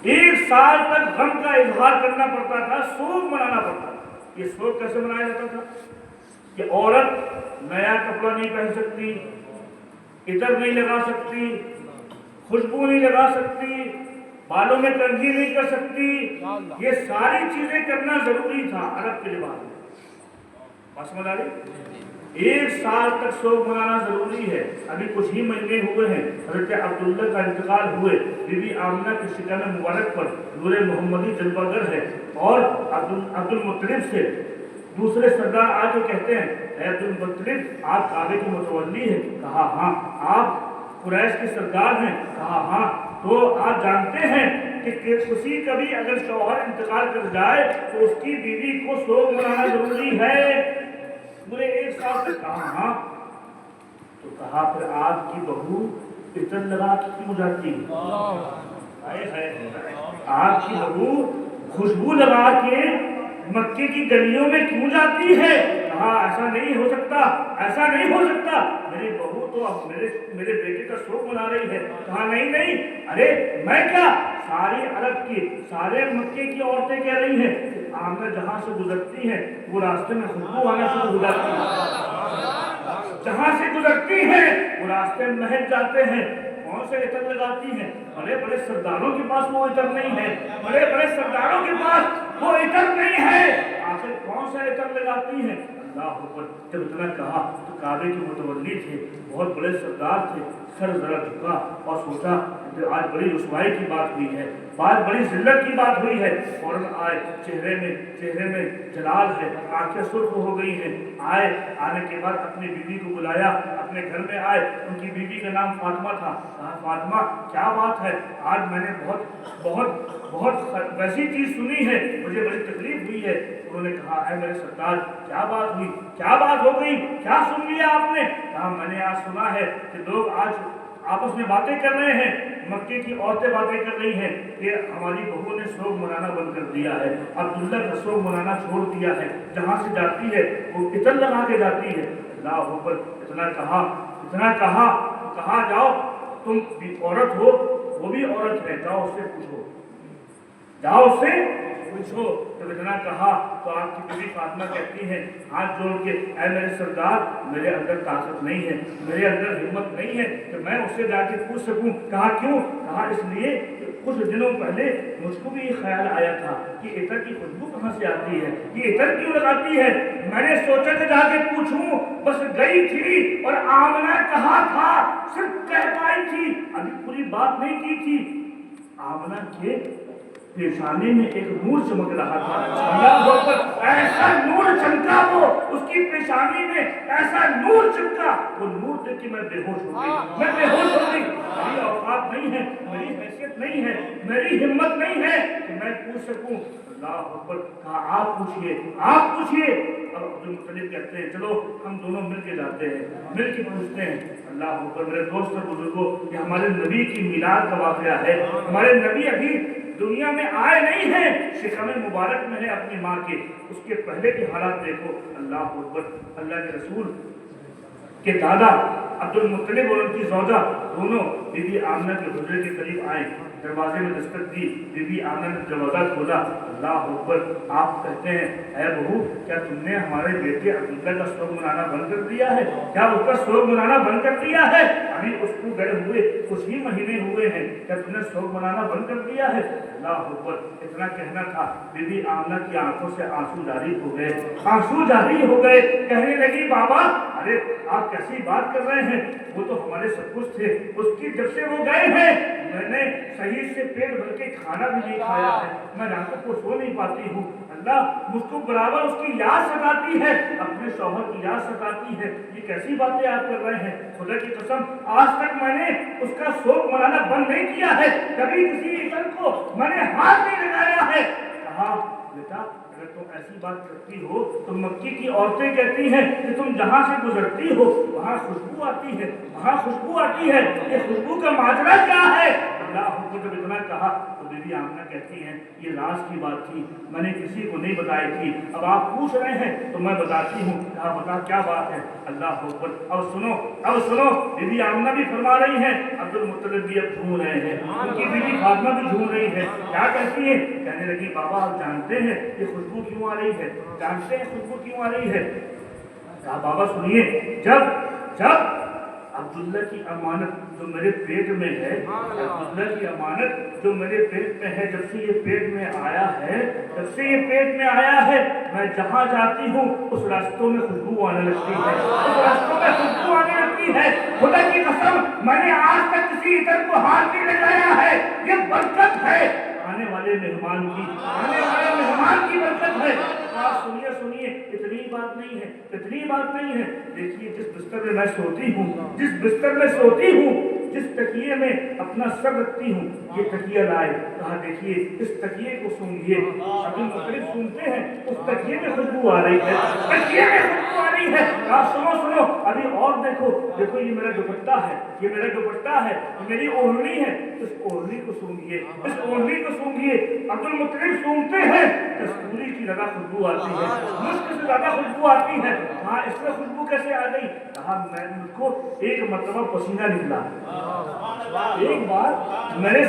Speaker 1: 1 साल तक गम का इजहार करना पड़ता था, शोक मनाना पड़ता था। ये शोक कैसे मनाया जाता था कि औरत नया कपड़ा नहीं पहन सकती, इतर नहीं लगा सकती, खुशबू नहीं लगा सकती, बालों में कंघी नहीं कर सकती, ये सारी चीजें करना जरूरी था अरब के लिबास में। बात समझ आ रही? 1 साल तक शोक मनाना जरूरी है। अभी कुछ ही महीने हुए हैं हजरत अब्दुल्ला का इंतकाल हुए, बीबी आमना की शिकन मुबारक पर नूर मोहम्मदी जलवागर है, और अब्दुल मुत्तलिब से दूसरे सरदार आके कहते हैं, अब्दुल मुत्तलिब आप काबे के मुतवल्ली हैं? कहा हाँ। आप कुरैश के सरदार हैं? कहा हाँ। तो आप जानते हैं कि किसी कभी अगर शौहर इंतकाल कर जाए तो उसकी बीवी को शोक मनाना जरूरी है पूरे 1 साल तक? कहा हाँ। तो कहा फिर आपकी बहू इतर लगा के क्यों जाती है? आपकी बहू खुशबू लगा के मक्के की गलियों में क्यों जाती है? कहा ऐसा नहीं हो सकता, ऐसा नहीं हो सकता, मेरी बहू तो अब मेरे बेटे का शोक मना रही है। कहा नहीं नहीं, अरे मैं क्या, सारी अरब की, सारे मक्के की औरतें कह रही हैं कि आमना जहां से गुजरती हैं वो रास्ते में खुशबू आना शुरू हो जाती है, जहां से गुजरती हैं वो रास्ते में महक जाते हैं। कौन से इतर लगाती हैं? बड़े बड़े सरदारों के पास वो इतर नहीं है, बड़े बड़े सरदारों के पास वो इतर नहीं है, आखिर कौन सा इतर लगाती हैं? अल्लाह अकबर। जब इतना कहा तो काबे के मुतवल्ली थे, बहुत बड़े सरदार थे, सर जरा झुका और सोचा आज बड़ी रुसवाई की बात हुई है, बात बड़ी जिल्लत की बात हुई है। फौरन आए, चेहरे में जलाल है, आंखें सुर्ख हो गई हैं। आने के बाद अपनी बीवी को बुलाया, अपने घर में आए। उनकी बीवी का नाम फातिमा था। कहा फातिमा क्या बात है, आज मैंने बहुत वैसी चीज सुनी है, मुझे बड़ी तकलीफ हुई है। उन्होंने कहा है मेरे सरदार क्या बात हुई, क्या बात हो गई, क्या सुन लिया आपने? कहा मैंने आज सुना है कि लोग आज आपस में बातें कर रहे हैं, मक्के की औरतें बातें कर रही हैं कि हमारी बहू ने शोक मनाना बंद कर दिया है, अब्दुल्ला का शोक मनाना छोड़ दिया है, जहां से जाती है वो इतर लगा के जाती है। अल्लाह अकबर। इतना कहा, कहा जाओ तुम भी औरत हो, वो भी औरत है, जाओ उससे पूछो, जाओ उससे पूछो। तो इतना कहा तो आपकी बीवी फातिमा कहती है हाथ जोड़ के, ऐ मेरे सरदार मेरे अंदर ताकत नहीं है, मेरे अंदर हिम्मत नहीं है कि मैं उससे जाके पूछ सकूं। कहा क्यों? कहा इसलिए कुछ दिनों पहले मुझको भी ये ख्याल आया था कि इतर की खुशबू कहाँ से आती है, ये इतर क्यों लगाती है। मैंने सोचा कि जाके पूछूं, बस गई थी और आमना कहा था सिर्फ कह पाई थी, अभी पूरी बात नहीं की थी। आमना के पेशानी में एक नूर चमक रहा था, ऐसा नूर चमका, वो उसकी पेशानी में ऐसा नूर चमका, वो नूर देख के मैं बेहोश हो गई। मेरी औकात नहीं है, मेरी हैसियत नहीं है, मेरी हिम्मत नहीं है कि मैं पूछ सकूं। अल्लाह अकबर। कहा आप पूछिए। अब अब्दुल मुत्तलिब कहते हैं चलो हम दोनों मिलके जाते हैं, मिलके पूछते हैं। अल्लाह अकबर। मेरे दोस्त और बुजुर्गों, ये हमारे नबी की मिलाद का वाक़या है। हमारे नबी अभी दुनिया में आए नहीं हैं, शिकम मुबारक में है अपनी माँ के, उसके पहले के हालात देखो। अल्लाह अकबर। अल्लाह के रसूल के दादा अब्दुल मुत्तलिब और उनकी ज़ौजा दोनों बीबी आमना के हुजरे के करीब आए, दरवाजे में दस्तक दी, बीबी आमना ने दरवाजा खोला। अल्लाह अकबर। आप कहते हैं ऐ बहू क्या तुमने हमारे बेटे अब्दुल्ला का शोक मनाना बंद कर दिया है? क्या उसका शोक मनाना बंद कर दिया है? अभी उसको गए हुए कुछ ही महीने हुए हैं, क्या तुमने शोक मनाना बंद कर दिया है? अल्लाह अकबर। इतना कहना था, बीबी आमना की आंखों से आंसू जारी हो गए, कहने लगी बाबा अरे आप कैसी बात कर रहे हैं, वो तो हमारे सब कुछ थे, उसकी जब से वो गए हैं मैंने सही से पेट भर के खाना भी नहीं खाया है, मैं रातों को सो नहीं पाती हूँ। अल्लाह मुझको बराबर उसकी याद सताती है, अपने शौहर की याद सताती है। ये कैसी बातें आप कर रहे हैं? खुदा की कसम आज तक मैंने उसका शोक मनाना बंद नहीं किया है, कभी किसी इतर को मैंने हाथ नहीं लगाया है। कहा बेटा अगर तुम ऐसी बात करती हो तो मक्की की औरतें कहती हैं कि तुम जहां से गुजरती हो वहां खुशबू आती है, ये खुशबू का माजरा क्या है? अल्लाह को जब इतना कहा बीबी आमना कहती हैं ये राज की बात थी, मैंने किसी को नहीं बताई थी, अब आप पूछ रहे हैं तो मैं बताती हूँ। कहा बता क्या बात है। अल्लाह अकबर, अब सुनो। बीबी आमना भी फरमा रही है, अब्दुल मुत्तलिब भी अब झूम रहे हैं, उनकी बीबी फातिमा भी झूम रही है। क्या कहती है? कहने लगी बाबा आप जानते हैं ये खुशबू क्यों आ रही है? जानते हैं खुशबू क्यों आ रही है? कहा बाबा सुनिए, जब अब्दुल्ला की अमानत जो मेरे पेट में है, अब्दुल्ला की अमानत जो मेरे पेट में है, जब से ये पेट में आया है, मैं जहाँ जाती हूँ उस रास्तों में खुशबू आने लगती है, खुदा की कसम मैंने आज तक किसी इतर को हाथ नहीं लगाया है। ये बरकत है आने वाले मेहमान की बरकत है। आप सुनिए, इतनी बात नहीं है। देखिए जिस बिस्तर में मैं सोती हूँ, जिस तकिए में अपना सर रखती हूँ, ये तकिया लाए। कहा देखिए इस तकिए को सूंघिए। अभी मुख्तलिफ सूंघते हैं, उस तकिए में खुशबू आ रही है। कहा सुनो, अभी और देखो ये मेरा दुपट्टा है, ये मेरी ओढ़नी है, इस ओढ़नी को सूंघिए। अब्दुल मुत्तलिब सूंघते हैं, कस्तूरी की ज्यादा खुशबू आती है, मुश्क से ज्यादा खुशबू आती है। कहा इसमें खुशबू कैसे आ गई? कहा मुझको एक मरतबा पसीना निकला, एक बार मेरे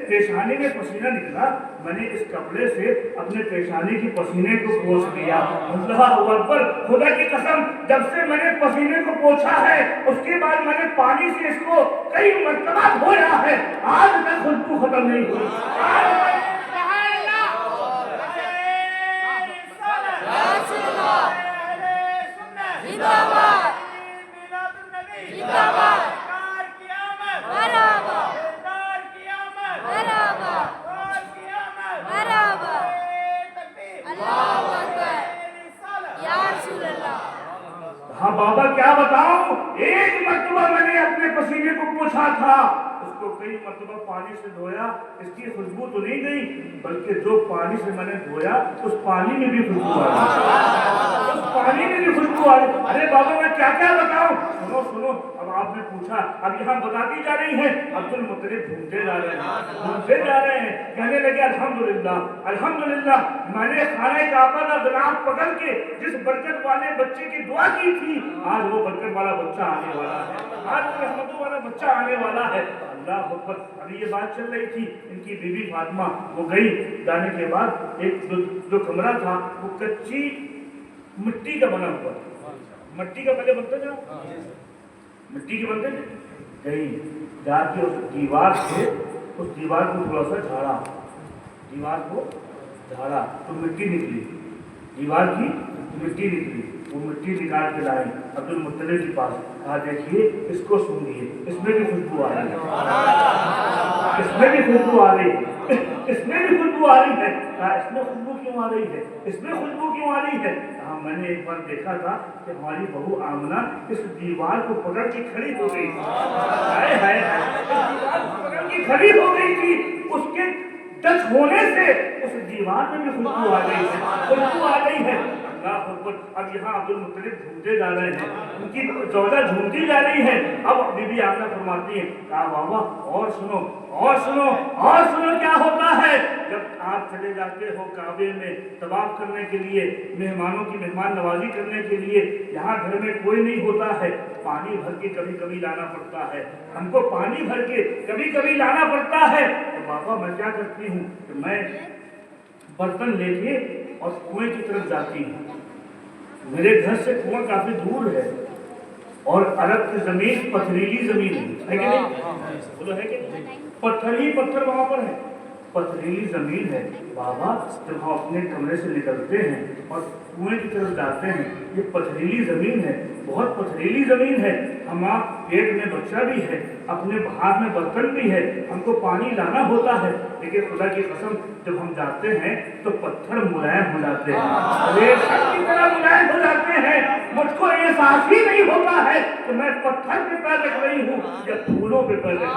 Speaker 1: पेशानी में पसीना निकला, मैंने इस कपड़े से अपने पेशानी की पसीने को पोंछ दिया। अल्लाह अकबर, खुदा की कसम जब से मैंने पसीने को पोंछा है उसके बाद मैंने पानी से इसको कई मरतबा धोया है, आज तक खुशबू खत्म नहीं हुई। हाँ बाबा क्या बताऊं, एक मरतबा मैंने अपने पसीने को पोंछा था, उसको कई मरतबा पानी से धोया, इसकी खुशबू तो नहीं गई, बल्कि जो पानी से मैंने धोया उस पानी में भी खुशबू आ रही। अरे बाबा मैं क्या क्या बताऊं? सुनो, अब आपने पूछा, अब यहाँ बताती जा रही है। अब्दुल मुत्तलिब घूमते जा रहे हैं, कहने लगे अल्हम्दुलिल्लाह, मैंने खाने काबा का गिलाफ पकड़ के जिस बरकत वाले बच्चे की दुआ की थी, आज वो बरकत वाला बच्चा आने वाला है, आज वो रहमतों वाला बच्चा आने वाला है। अल्लाह अकबर। अभी ये बात चल रही थी, इनकी बीवी फातिमा वो गई, जाने के बाद एक जो कमरा था वो कच्ची मिट्टी का बना हुआ, मिट्टी का पहले बनते थे, मिट्टी के बनते थे, गई जाके उस दीवार को थोड़ा सा झाड़ा, तो मिट्टी निकली, दीवार की मिट्टी निकली, वो मिट्टी निकाल के लाई अब्दुल मुत्तलिब के पास। कहा देखिए इसको सूंघिए, इसमें भी खुशबू आ रही है, इसमें भी खुशबू आ रही है। कहा इसमें खुशबू क्यों आ रही है? कहा मैंने एक बार देखा था कि हमारी बहू आमना इस दीवार को पकड़ के खड़ी हो गई, खड़ी हो गई थी, उसके टच होने से उस दीवार में भी खुशबू आ गई है। अब यहाँ अब्दुल मुत्तलिब घूमते जा रहे हैं, उनकी चौदह झूमती जा रही है। अब बीबी आमना फरमाती है, कहा बाबा और सुनो क्या होता है। जब आप चले जाते हो काबे में तवाफ करने के लिए, मेहमानों की मेहमान नवाजी करने के लिए, यहाँ घर में कोई नहीं होता है, पानी भर के कभी कभी लाना पड़ता है, हमको पानी भर के कभी कभी लाना पड़ता है। तो बाबा मैं क्या करती हूँ कि मैं बर्तन लेके और कुएं की तरफ जाती हूँ। मेरे घर से कुआं काफी दूर है और अरब की जमीन पथरीली जमीन है कि नहीं? बोलो है कि पत्थर ही पत्थर वहां पर है, पथरीली जमीन है। बाबा जब हम अपने कमरे से निकलते हैं और कुएं की तरफ जाते हैं, ये पथरीली जमीन है, बहुत पथरीली जमीन है, हमारा पेट में बच्चा भी है, अपने हाथ में बर्तन भी है, हमको पानी लाना होता है, लेकिन खुदा की कसम जब हम जाते हैं तो पत्थर मुलायम हो जाते हैं, रेशम की तरह मुलायम हो जाते हैं। मुझको एहसास ही नहीं होता है कि मैं पत्थर पे पैर रख रही हूँ या फूलों पे पैर रख रही हूँ।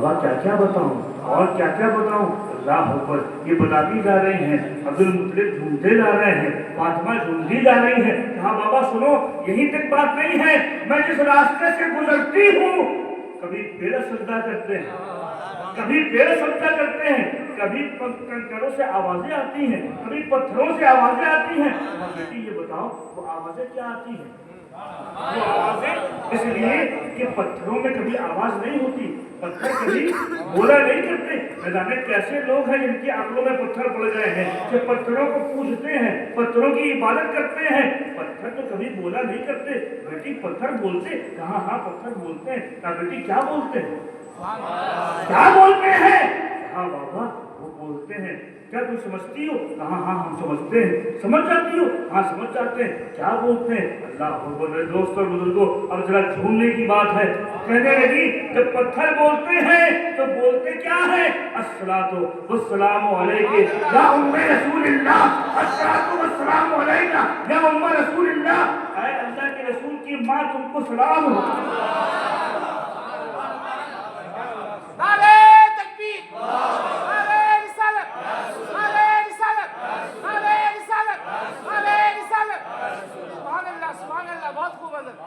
Speaker 1: बाबा क्या क्या बताऊं और क्या क्या बताऊं, अल्लाह अकबर, ये बताती जा रही हैं, अब्दुल मुत्तलिब झूमते जा रहे हैं, फातिमा झूमती जा रही है। कहा बाबा सुनो, यही तक बात नहीं है, मैं जिस रास्ते से गुजरती हूँ, कभी पेड़ सजदा करते हैं, कभी पेड़ सजदा करते हैं, कभी कंकरों से आवाजें आती हैं, कभी पत्थरों से आवाजें आती हैं। और बेटी ये बताओ वो आवाजें क्या आती हैं? वो आवाजें इसलिए कि पत्थरों में कभी आवाज नहीं होती, पत्थर कभी बोला नहीं करते। न जाने कैसे लोग हैं जिनकी आंखों में पत्थर पड़ गए हैं, जो पत्थरों को पूजते हैं, पत्थरों की इबादत करते हैं, पत्थर तो कभी बोला नहीं करते। बेटी पत्थर बोलते? कहा हाँ पत्थर बोलते हैं। कहा बेटी क्या बोलते हैं? क्या बोलते हैं? हाँ बाबा वो बोलते हैं। क्या तुम समझती हो? कहा हाँ हम समझते हैं। समझ जाती हो? हाँ समझ जाते हैं। क्या बोलते हैं? अल्लाह बोल रहे दोस्त और बुजुर्गों, अब जरा झूमने की बात है। कहने लगी जब पत्थर बोलते हैं तो बोलते क्या है? अस्सलातु वस्सलामु अलैके या उम्मे रसूलिल्लाह, अस्सलातु वस्सलामु अलैका या उम्मे रसूलिल्लाह, ऐ अल्लाह के रसूल की माँ तुमको सलाम हो।
Speaker 2: नारे तकबीर, नारे रिसालत, नारे रिसालत, नारे रिसालत, नारे रिसालत। सुभान अल्लाह, बहुत खूब हज़रत।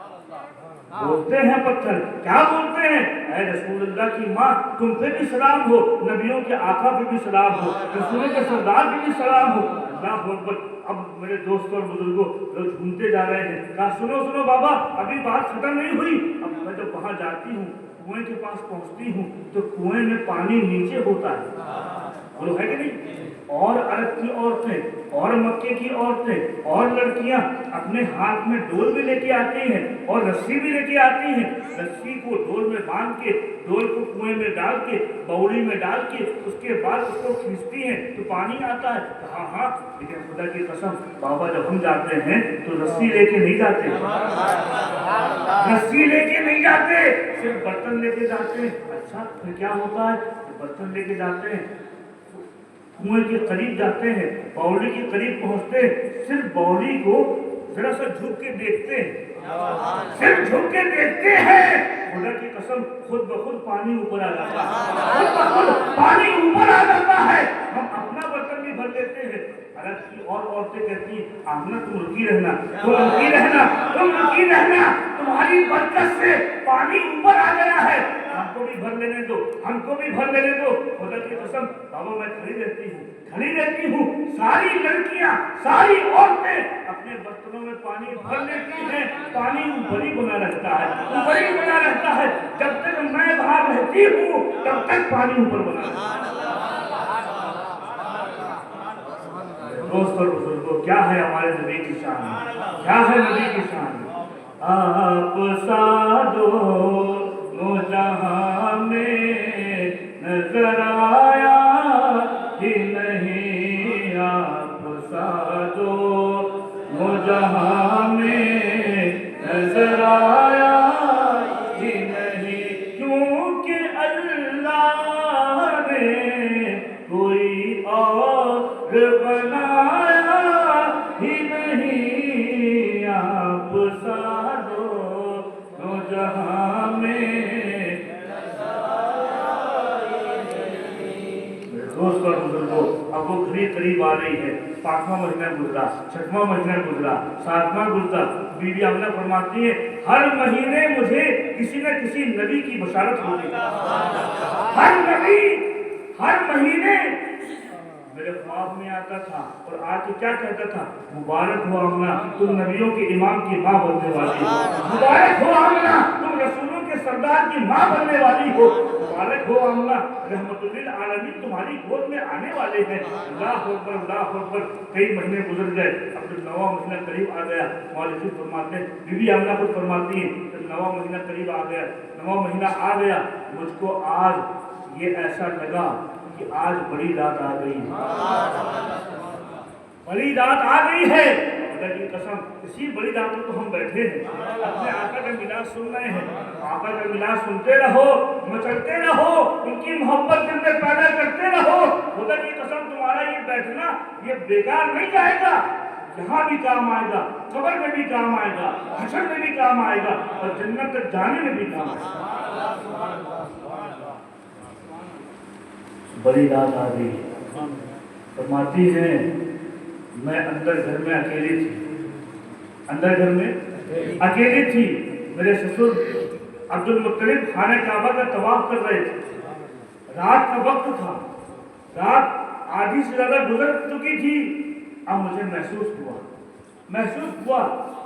Speaker 1: बोलते हैं पत्थर, क्या बोलते हैं? ऐ रसूलुल्लाह की माँ तुम पे भी सलाम हो, नबियों के आका पे भी सलाम हो, रसूलों के सरदार पे भी सलाम हो। अल्लाह अकबर। अब मेरे दोस्तों और बुजुर्गों जो झूमते जा रहे हैं, कहा सुनो सुनो बाबा, अभी बात खत्म नहीं हुई। अब मैं जब वहां जाती हूँ, कुएं के पास पहुंचती हूँ, तो कुएं में पानी नीचे होता है, बोलो है कि नहीं? और अरब की औरतें और मक्के की औरतें और लड़कियां अपने हाथ में डोल भी लेके आती हैं और रस्सी भी लेके आती हैं। रस्सी को डोल में बांध के, डोल को कुएं में डाल के, बाउली में डाल के, उसके बाद उसको खींचती हैं तो पानी आता है। हाँ हाँ, लेकिन खुदा की कसम बाबा जब हम जाते हैं तो रस्सी लेके नहीं जाते, रस्सी लेके नहीं जाते, सिर्फ बर्तन लेके जाते हैं। अच्छा फिर क्या होता है? बर्तन लेके जाते हैं, कुएं के करीब जाते हैं, बावली के करीब पहुंचते हैं, सिर्फ बावली को जरा सा झुक के देखते हैं, सिर्फ झुक के देखते हैं। खुदा की कसम खुद ब खुद पानी ऊपर आ जाता है, खुद ब खुद पानी ऊपर आ जाता है। हम अपना बर्तन भी भर लेते हैं। अरब की और औरतें कहती हैं आमना तुम रुकी रहना, तुम रुकी रहना, तुम रुकी रहना, तुम्हारी बरकत से पानी ऊपर आ गया है, हमको भी भर लेने दो, हमको भी भर लेने दो। खुदा की कसम बाबा मैं खड़ी रहती हूँ, खड़ी रहती हूँ, सारी लड़कियां सारी औरतें अपने बर्तनों में पानी भर लेती हैं, पानी ऊपर ही बना रहता है, ऊपर ही बना रहता है। जब तक मैं बाहर रहती हूँ तब तक पानी ऊपर बना रहता है। दोस्त और बुजुर्गों, क्या है हमारे नबी की शान, क्या है नबी की शान? आप साधो जहां में नजर आया ही नहीं, आप साधो जहां में नजर आया ही नहीं, क्योंकि अल्लाह ने कोई और बनाया ही नहीं, आप साधो जहां में। दोस्त और बुजुर्गों, अब वो घड़ी करीब आ रही है, 5वां महीना गुजरा, 6वां महीना गुजरा, 7वां गुजरा। बीबी आमना फरमाती है हर महीने मुझे किसी न किसी नबी की बशारत होती है, हर नबी हर महीने मेरे ख्वाब में आता था और आके क्या कहता था? मुबारक हो आमना, तुम नबियों के इमाम की माँ बनने वाली हो, मुबारक हो आमना, तुम रसूलों के सरदार की माँ बनने वाली हो, मुबारक हो आमना, रहमतुल्लिल आलमीन तुम्हारी गोद में आने वाले हैं। अल्लाह अकबर, अल्लाह अकबर। कई महीने गुजर गए, अब जब 9वां महीना करीब आ गया, मौलवी फरमाते हैं, बीबी आमना खुद फरमाती है जब 9वां महीना करीब आ गया, 9वां महीना आ गया, मुझको आज ये ऐसा लगा कि आज बड़ी रात आ गई है, बड़ी रात आ गई है। खुदा की कसम इसी बड़ी रात में तो हम बैठे हैं, अपने आका का मिलाद सुन रहे हैं। आका का मिलाद सुनते रहो, मचलते रहो, उनकी मोहब्बत दिल में पैदा करते रहो। खुदा की कसम तुम्हारा ये बैठना ये बेकार नहीं जाएगा, यहाँ भी काम आएगा, कब्र में भी काम आएगा, हशर में भी काम आएगा और जन्नत तक जाने में भी काम आएगा। बड़ी रात आ गई। फरमाती हैं मैं अंदर घर में अकेली थी, अंदर घर में अकेली थी। मेरे ससुर अब्दुल मुत्तलिब खाने काबा का तवाफ कर रहे थे। रात का वक्त था, रात आधी से ज्यादा गुजर चुकी थी। अब मुझे महसूस हुआ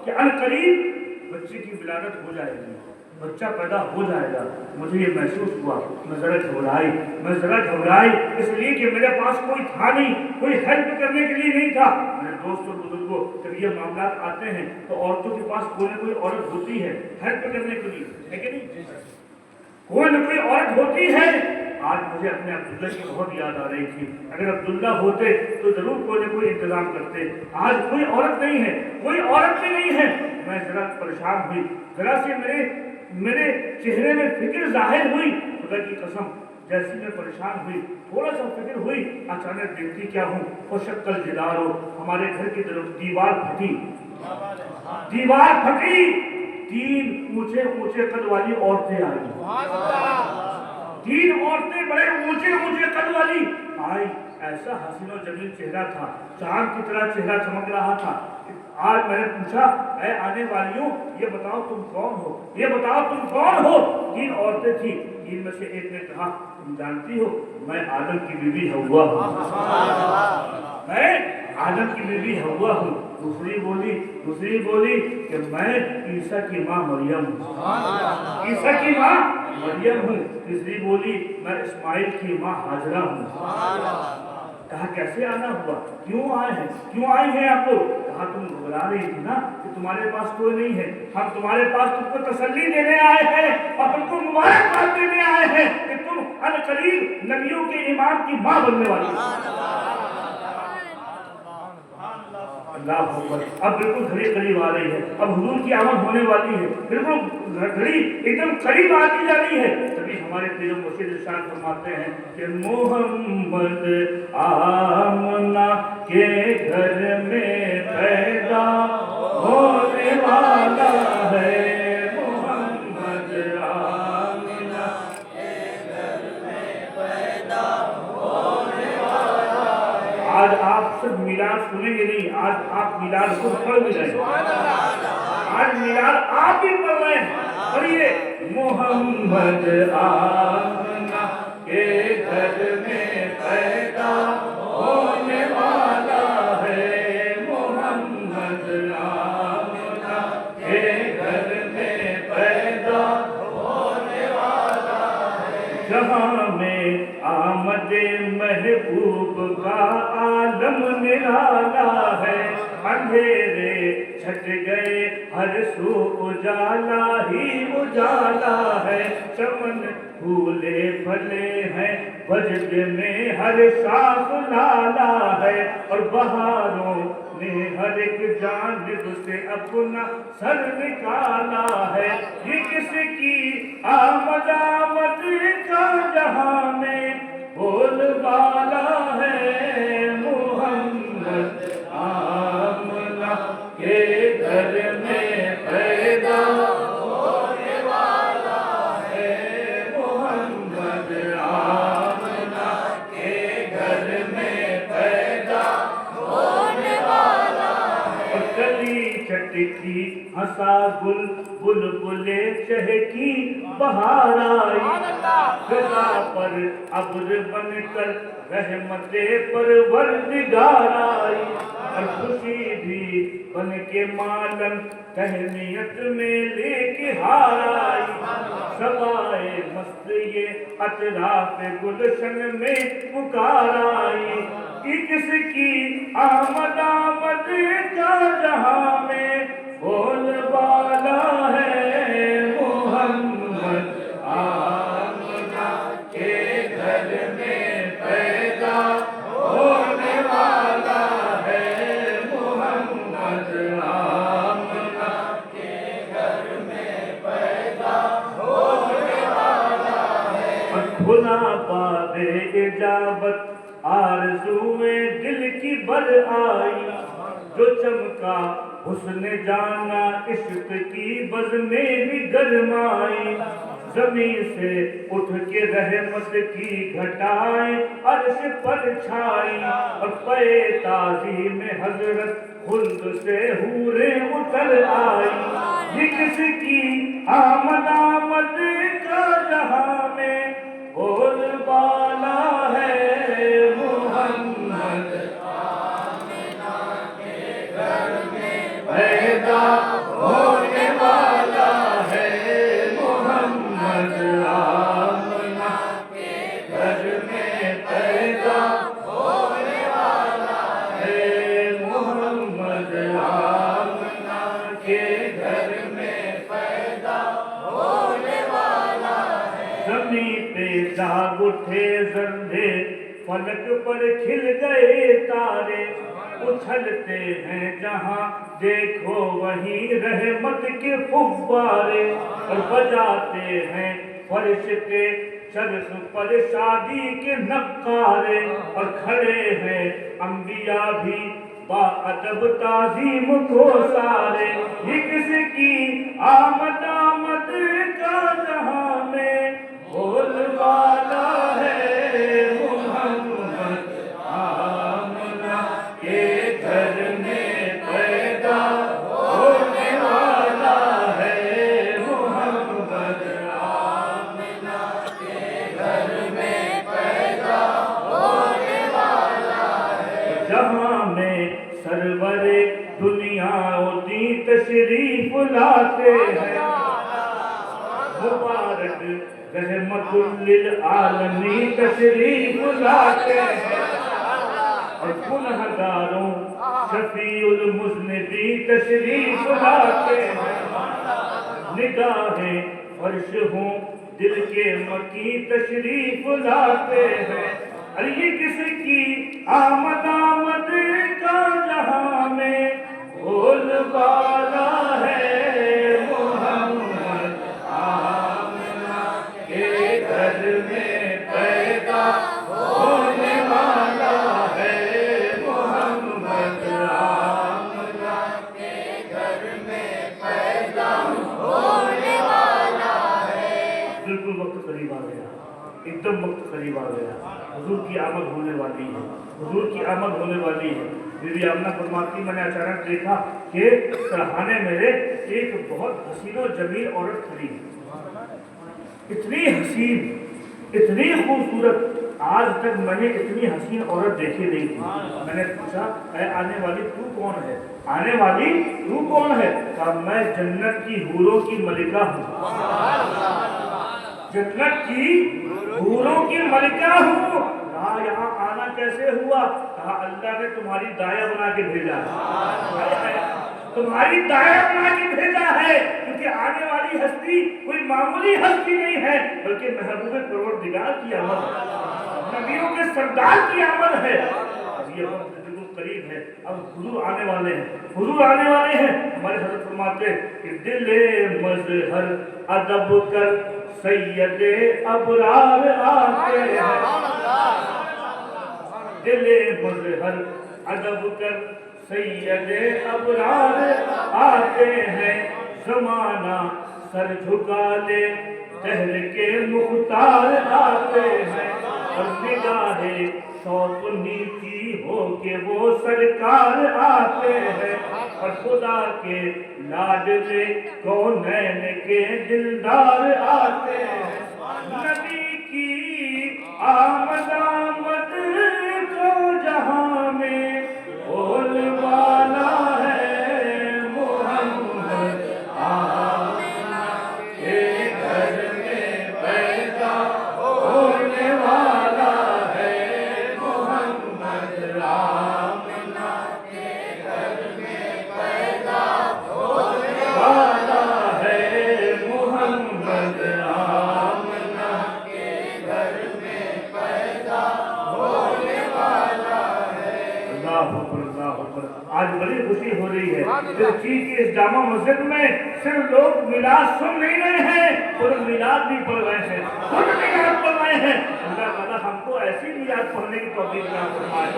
Speaker 1: कि अनकरीब बच्चे की विलादत हो जाएगी, बच्चा पैदा हो जाएगा। मुझे ये महसूस हुआ, मैं जरा घबराई इसलिए कि मेरे पास कोई था नहीं, कोई हेल्प करने के लिए नहीं था। मेरे दोस्त और बुजुर्गों, जब ये मामला आते हैं तो औरतों के पास कोई ना कोई औरत होती है हेल्प करने के लिए, है कि नहीं? कोई ना कोई औरत होती है। आज मुझे अपने अब्दुल्ला की बहुत याद आ रही थी। अगर अब्दुल्ला होते तो जरूर कोई ना कोई इंतजाम करते। आज कोई औरत नहीं है, कोई औरत भी नहीं है। मैं जरा परेशान हुई, जरा से मेरे चेहरे में फिक्र जाहिर हुई। खुदा की कसम, जैसी मैं परेशान हुई, थोड़ा सा फिक्र हुई, अचानक देखती क्या हूँ, वो शक्ल जिदार हो, हमारे घर की तरफ दीवार फटी। 3 ऊंचे कद वाली औरतें आई। 3 औरतें बड़े ऊंचे कद वाली आई। ऐसा हसीनो जमील चेहरा था, चांद की तरह चेहरा चमक रहा था। आज मैंने पूछा, ऐ आने वालियों, ये बताओ तुम कौन हो? 3 औरतें थी। 3 में से एक ने कहा, तुम जानती हो मैं आदम की बीवी हव्वा हूँ। दूसरी बोली कि मैं ईसा की माँ मरियम हूँ। तीसरी बोली मैं इस्माइल की माँ हाजरा हूँ। कहा कैसे आना हुआ, क्यों आई हैं आप लोग? कहा तुम घबरा रही थी ना कि तुम्हारे पास कोई नहीं है, हम तुम्हारे पास तुमको तसल्ली देने आए हैं और तुमको मुबारकबाद देने आए हैं कि तुम अनकरीब नबियों के इमाम की माँ बनने वाली हो। अल्लाह अकबर। अब बिल्कुल घड़ी करीब आ रही है, अब हुजूर की आमद होने वाली है, बिल्कुल घड़ी एकदम करीब आती जा रही है। तभी हमारे पीर मुर्शिद इरशाद फरमाते हैं कि मोहम्मद आमना के घर में पैदा होने वाला है। मोहम्मद आमना के घर में पैदा होने वाला है। आज आप सिर्फ मिलाद सुनेंगे नहीं, आज आप मिलाद को पढ़ भी रहे हैं। आज मिलाद आप भी पढ़ रहे हैं। पढ़िए, मोहम्मद आमना के घर में पैदा होने वाला है। मोहम्मद आमना के घर में पैदा होने वाला है। जहाँ में आमदे महबूब का आलम निराला है। अंधेरे छट गए, हर सू उजाला ही उजाला है। चमन फूले फले हैं, वजद में हर शाख लाला है। और बहारों ने हर एक जानिब से अपना सर निकाला है। ये किसकी आमद का जहां में बोलबाला है। मोहम्मद आमना के घर में पैदा होने वाला है। मोहम्मद आमना के घर में पैदा होने वाला है। और कली चटकी हंसा बुलबुले चहकी बहार आई। फिजा पर अब्र बनकर रहमते परवरदिगार आई। और खुशी भी बन के मालन तहनीयत में लेके हार आई। सवाए मस्त ये अतराफ गुलशन में पुकार आई। कि किसकी आमद का जहां में बोलबाला है। मोहम्मद आमना के घर में पैदा होने वाला है। मोहम्मद आमना के घर में पैदा होने वाला है। और खुदा पाबे इजाबत आरज़ूए दिल की बर आई। जो चमका हुस्न जाना इश्क की बज़ में भी गरमाई। زمین سے اٹھ کے رحمت کی گھٹائیں عرش پر چھائیں اور پے تعظیم حضرت خلد سے حوریں اتر آئی یہ کس کی آمد کا جہاں میں بول بالا ہے محمد پیدا ہونے والا ہے محمد آمنہ کے گھر میں پیدا ہونے والا ہے محمد آمنہ کے گھر میں پیدا ہونے والا ہے زمین پہ جاگ اٹھے ذرے فلک پر کھل گئے تارے اچھلتے ہیں جہاں دیکھو وہیں رحمت کے فوارے اور بجاتے ہیں فرش کے چرخ پر شادی کے نقارے اور کھڑے ہیں انبیاء بھی با ادب تعظیم کو سارے یہ کس کی آمد کا جہاں میں بول والا ہے محمد آمنہ کے گھر میں پیدا ہونے والا ہے محمد آمنہ کے گھر میں پیدا ہونے والا ہے جہاں میں سرور دنیا دی تشریف لاتے ہیں مبارک رحمت للعالمین تشریف لاتے ہیں اور گنہگاروں شفیع المذنبین تشریف لاتے ہیں نگاہیں فرش ہوں دل کے مکی تشریف لاتے ہیں اور یہ کس کی آمد کا جہاں میں بول بالا ہے محمد آمنہ کے گھر میں پیدا ہونے والا ہے محمد آمنہ کے گھر میں پیدا ہونے والا ہے بالکل وقت قریب آ گیا ایک دم وقت قریب آ گیا حضور کی آمد ہونے والی ہے حضور کی آمد ہونے والی ہے بی بی آمنہ فرماتی میں نے اچانک دیکھا کہ سرحانے میرے ایک بہت حسین و جمیل عورت کھڑی ہے اتنی حسین اتنی خوبصورت آج تک میں نے اتنی حسین عورت دیکھی نہیں تھی میں نے پوچھا اے آنے والی تو کون ہے آنے والی تو کون ہے کہا میں جنت کی حوروں کی ملکہ ہوں جنت کی حوروں کی ملکہ ہوں کہا یہاں آنا کیسے ہوا کہا اللہ نے تمہاری دایا بنا کے بھیجا ہے تمہاری دایا بنا کے بھیجا ہے کیونکہ آنے والی ہستی کوئی معمولی ہستی نہیں ہے بلکہ محبوب پروردگار کی آمد ہے نبیوں کے سردار کی آمد ہے اب یہ وقت بالکل قریب ہے اب حضور آنے والے ہیں حضور آنے والے ہیں ہمارے حضرت فرماتے کہ دل مظہر ادب کر سید ابرار آتے ہیں دل مظہر ادب کر سید ابرار آتے ہیں زمانہ سر جھکا لے دہر کے مختار آتے ہیں اور نگاہیں شوق نیچی ہو کے وہ سرکار آتے ہیں اور خدا کے لاڈلے کونین کے دلدار آتے ہیں نبی کی آمد کو جہاں میں بول والا ہے محمد آمنہ کے گھر میں پیدا ہونے والا ہے محمد آمنہ کے گھر میں پیدا ہونے والا ہے محمد آمنہ کے گھر میں پیدا ہونے والا ہے اللہ اکبر آج بڑی خوشی ہو رہی ہے کراچی کی اس جامع مسجد میں صرف لوگ میلاد سن نہیں رہے ہیں اور میلاد بھی پڑھ رہے ہیں، خود میلاد پڑھ رہے ہیں۔ اللہ تعالیٰ ہم کو ایسی میلاد پڑھنے کی توفیق عطا فرمائے۔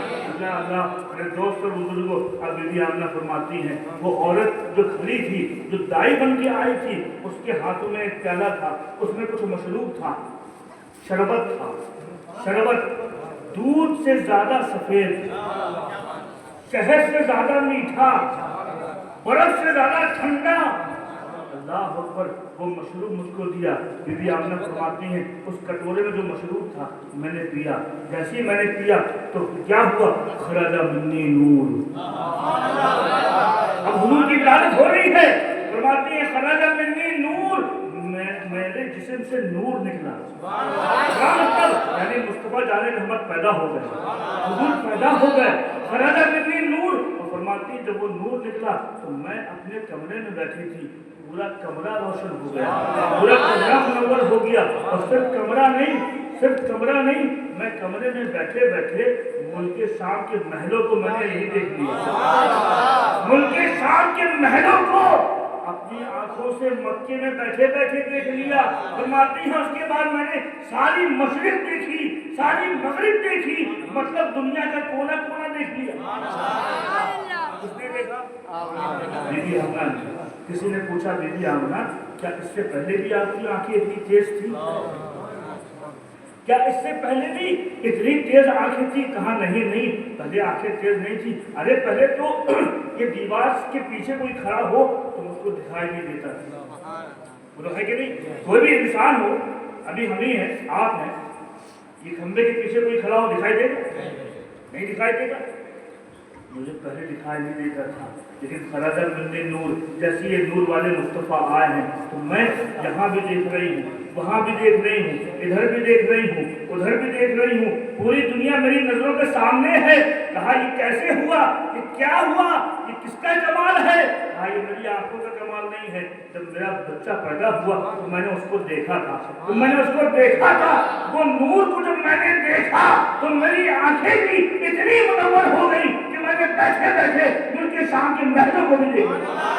Speaker 1: اللہ میرے دوست اور بزرگوں، اب بی بی آمنہ فرماتی ہیں وہ عورت جو کھڑی تھی، جو دائی بن کے آئی تھی، اس کے ہاتھوں میں ایک پیالہ تھا، اس میں کچھ مشروب تھا، شربت تھا، شربت دودھ سے زیادہ سفید، شہد سے زیادہ میٹھا، برف سے زیادہ ٹھنڈا۔ اللہ اکبر، وہ مشروب مجھ کو دیا۔ بی بی آمنہ فرماتی ہیں اس کٹورے میں جو مشروب تھا میں نے پیا، جیسے ہی میں نے پیا تو کیا ہوا؟ خرج منی نور۔ اب حضور کی ولادت ہو رہی ہے، فرماتی ہیں خرج منی نور، میرے جسم سے نور نکلا۔ کیا مطلب؟ یعنی مصطفیٰ جان رحمت پیدا ہو گئے، حضور پیدا ہو گئے، خرج منی نور۔ اور فرماتی جب وہ نور نکلا تو میں اپنے کمرے میں بیٹھی تھی، پورا کمرہ روشن ہو گیا، پورا کمرہ منور ہو گیا۔ اور صرف کمرہ نہیں، میں کمرے میں بیٹھے بیٹھے ملک شام کے محلوں کو میں نے یہی دیکھ لیا، ملک شام کے محلوں کو اپنی آنکھوں سے مکے میں بیٹھے بیٹھے دیکھ لیا۔ فرماتی ہیں اس کے بعد میں نے ساری مشرق دیکھی، ساری مغرب دیکھی، مطلب دنیا کا کونا کونا دیکھ لیا۔ کس نے دیکھا؟ بی بی آمنہ نے۔ کسی نے پوچھا بی بی آمنہ کیا اس سے پہلے بھی آپ کی آنکھیں اتنی تیز تھی؟ کیا اس سے پہلے بھی اتنی تیز آنکھیں تھی؟ کہا نہیں، پہلے آنکھیں تیز نہیں تھی، ارے پہلے تو یہ دیوار کے پیچھے کوئی کھڑا ہو تو مجھ کو دکھائی نہیں دیتا تھا۔ وہ ہے کہ نہیں؟ کوئی بھی انسان ہو، ابھی ہم ہی ہیں، آپ ہیں، یہ کھمبے کے پیچھے کوئی کھڑا ہو دکھائی دے گا؟ نہیں دکھائی دے گا۔ مجھے پہلے دکھائی نہیں دیتا تھا، لیکن خرج منی نور، جیسے یہ نور والے مصطفیٰ آئے ہیں تو میں یہاں بھی دیکھ رہی ہوں، وہاں بھی دیکھ رہی ہوں، ادھر بھی دیکھ رہی ہوں، ادھر بھی دیکھ رہی ہوں، پوری دنیا میری نظروں کے سامنے ہے۔ کہا یہ کیسے ہوا؟ یہ کیا ہوا؟ یہ کس کا کمال ہے؟ کہا یہ میری آنکھوں کا کمال نہیں ہے، جب میرا بچہ پیدا ہوا تو میں نے اس کو دیکھا تھا، وہ نور کو جب میں نے دیکھا تو میری آنکھیں بھی اتنی منور ہو گئی کہ میں نے بیٹھے بیٹھے ملک شام کے محلوں کو بھی دیکھا۔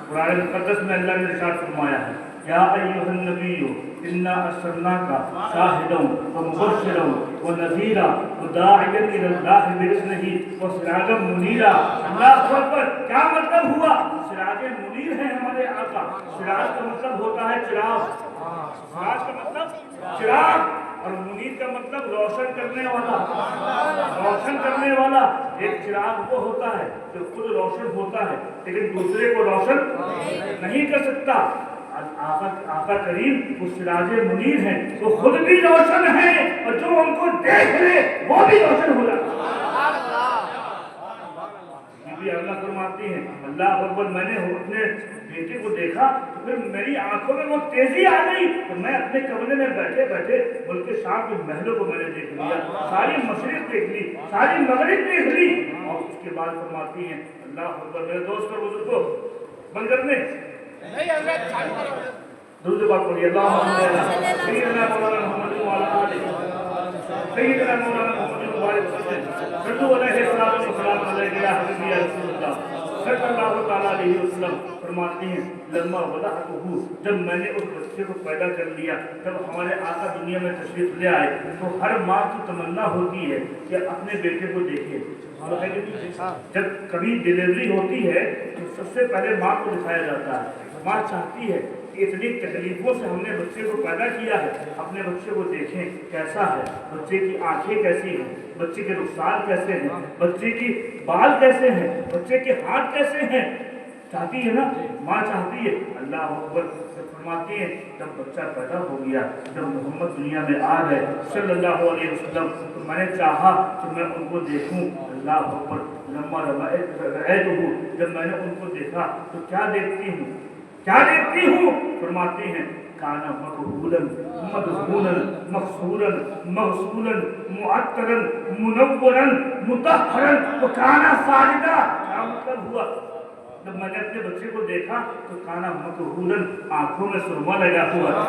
Speaker 1: قرآن مقدس میں اللہ نے ارشاد فرمایا ہے یا ایھا النبی انا ارسلناک شاہدا ومبشرا ونذیرا وداعیا الی اللہ باذنہ وسراجا منیرا۔ اللہ اکبر، کیا مطلب ہوا؟ سراج منیر ہے ہمارے آقا۔ سراج کا مطلب ہوتا ہے چراغ، سراج کا مطلب چراغ، اور منیر کا مطلب روشن کرنے والا، روشن کرنے والا۔ ایک چراغ وہ ہوتا ہے جو خود روشن ہوتا ہے لیکن دوسرے کو روشن نہیں کر سکتا۔ آقا کریم وہ سراج منیر ہیں، وہ خود بھی روشن ہیں اور جو ان کو دیکھ لے وہ بھی روشن ہو جاتا ہے۔ اللہ فرماتی ہیں اللہ اکبر، میں نے اپنے بیٹے کو دیکھا تو پھر میری آنکھوں میں وہ تیزی آ گئی تو میں اپنے کمرے میں بیٹھے بیٹھے ملک شام کے محلوں کو میں نے دیکھ لیا، ساری مشرق دیکھ لی، ساری مغرب دیکھ لی۔ اور اس کے بعد فرماتی ہیں اللہ اکبر، میرے دوست اور بزرگوں، بند کرنے درود پاک پڑھیے، اللہم صلی علی سیدنا مولانا محمد وعلی آلہ سیدنا مولانا محمد وعلی وسلم، صلو علیہ السلام علیہ یا حبیبی یا رسول اللہ۔ सल्लल्लाहु ताला अलैहि वसल्लम फरमाते हैं, लम्मा वदअतहु, जब मैंने उस बच्चे को पैदा कर लिया, जब हमारे आका दुनिया में तशरीफ ले आए, तो हर माँ की तमन्ना होती है कि अपने बेटे को देखे। जब कभी डिलीवरी होती है तो सबसे पहले माँ को दिखाया जाता है। माँ चाहती है कि इतनी तकलीफों से हमने बच्चे को पैदा किया है, अपने बच्चे को देखें कैसा है, बच्चे की आंखें कैसी हैं, बच्चे के रुखसार कैसे हैं, बच्चे की बाल कैसे हैं, बच्चे के हाथ कैसे हैं, चाहती है ना, माँ चाहती है। अल्लाह अकबर फरमाती है, जब बच्चा पैदा हो गया, जब मोहम्मद दुनिया में आ गए सल्लल्लाहु अलैहि वसल्लम, तो मैंने चाहा कि मैं उनको देखूं। अल्लाह अकबर, लम्मा रअयतहु, जब मैंने उनको देखा तो क्या देखती हूँ, क्या देखती हूँ? फरमाते हैं, काना मकबूलन मदहूलन मकसूरन मगसूलन मुअत्तरन मुनव्वरन मुतहहरन व काना साजिदा। क्या मतलब हुआ? जब मैंने अपने बच्चे को देखा तो काना मकबूलन, आंखों में सुरमा लगा हुआ था,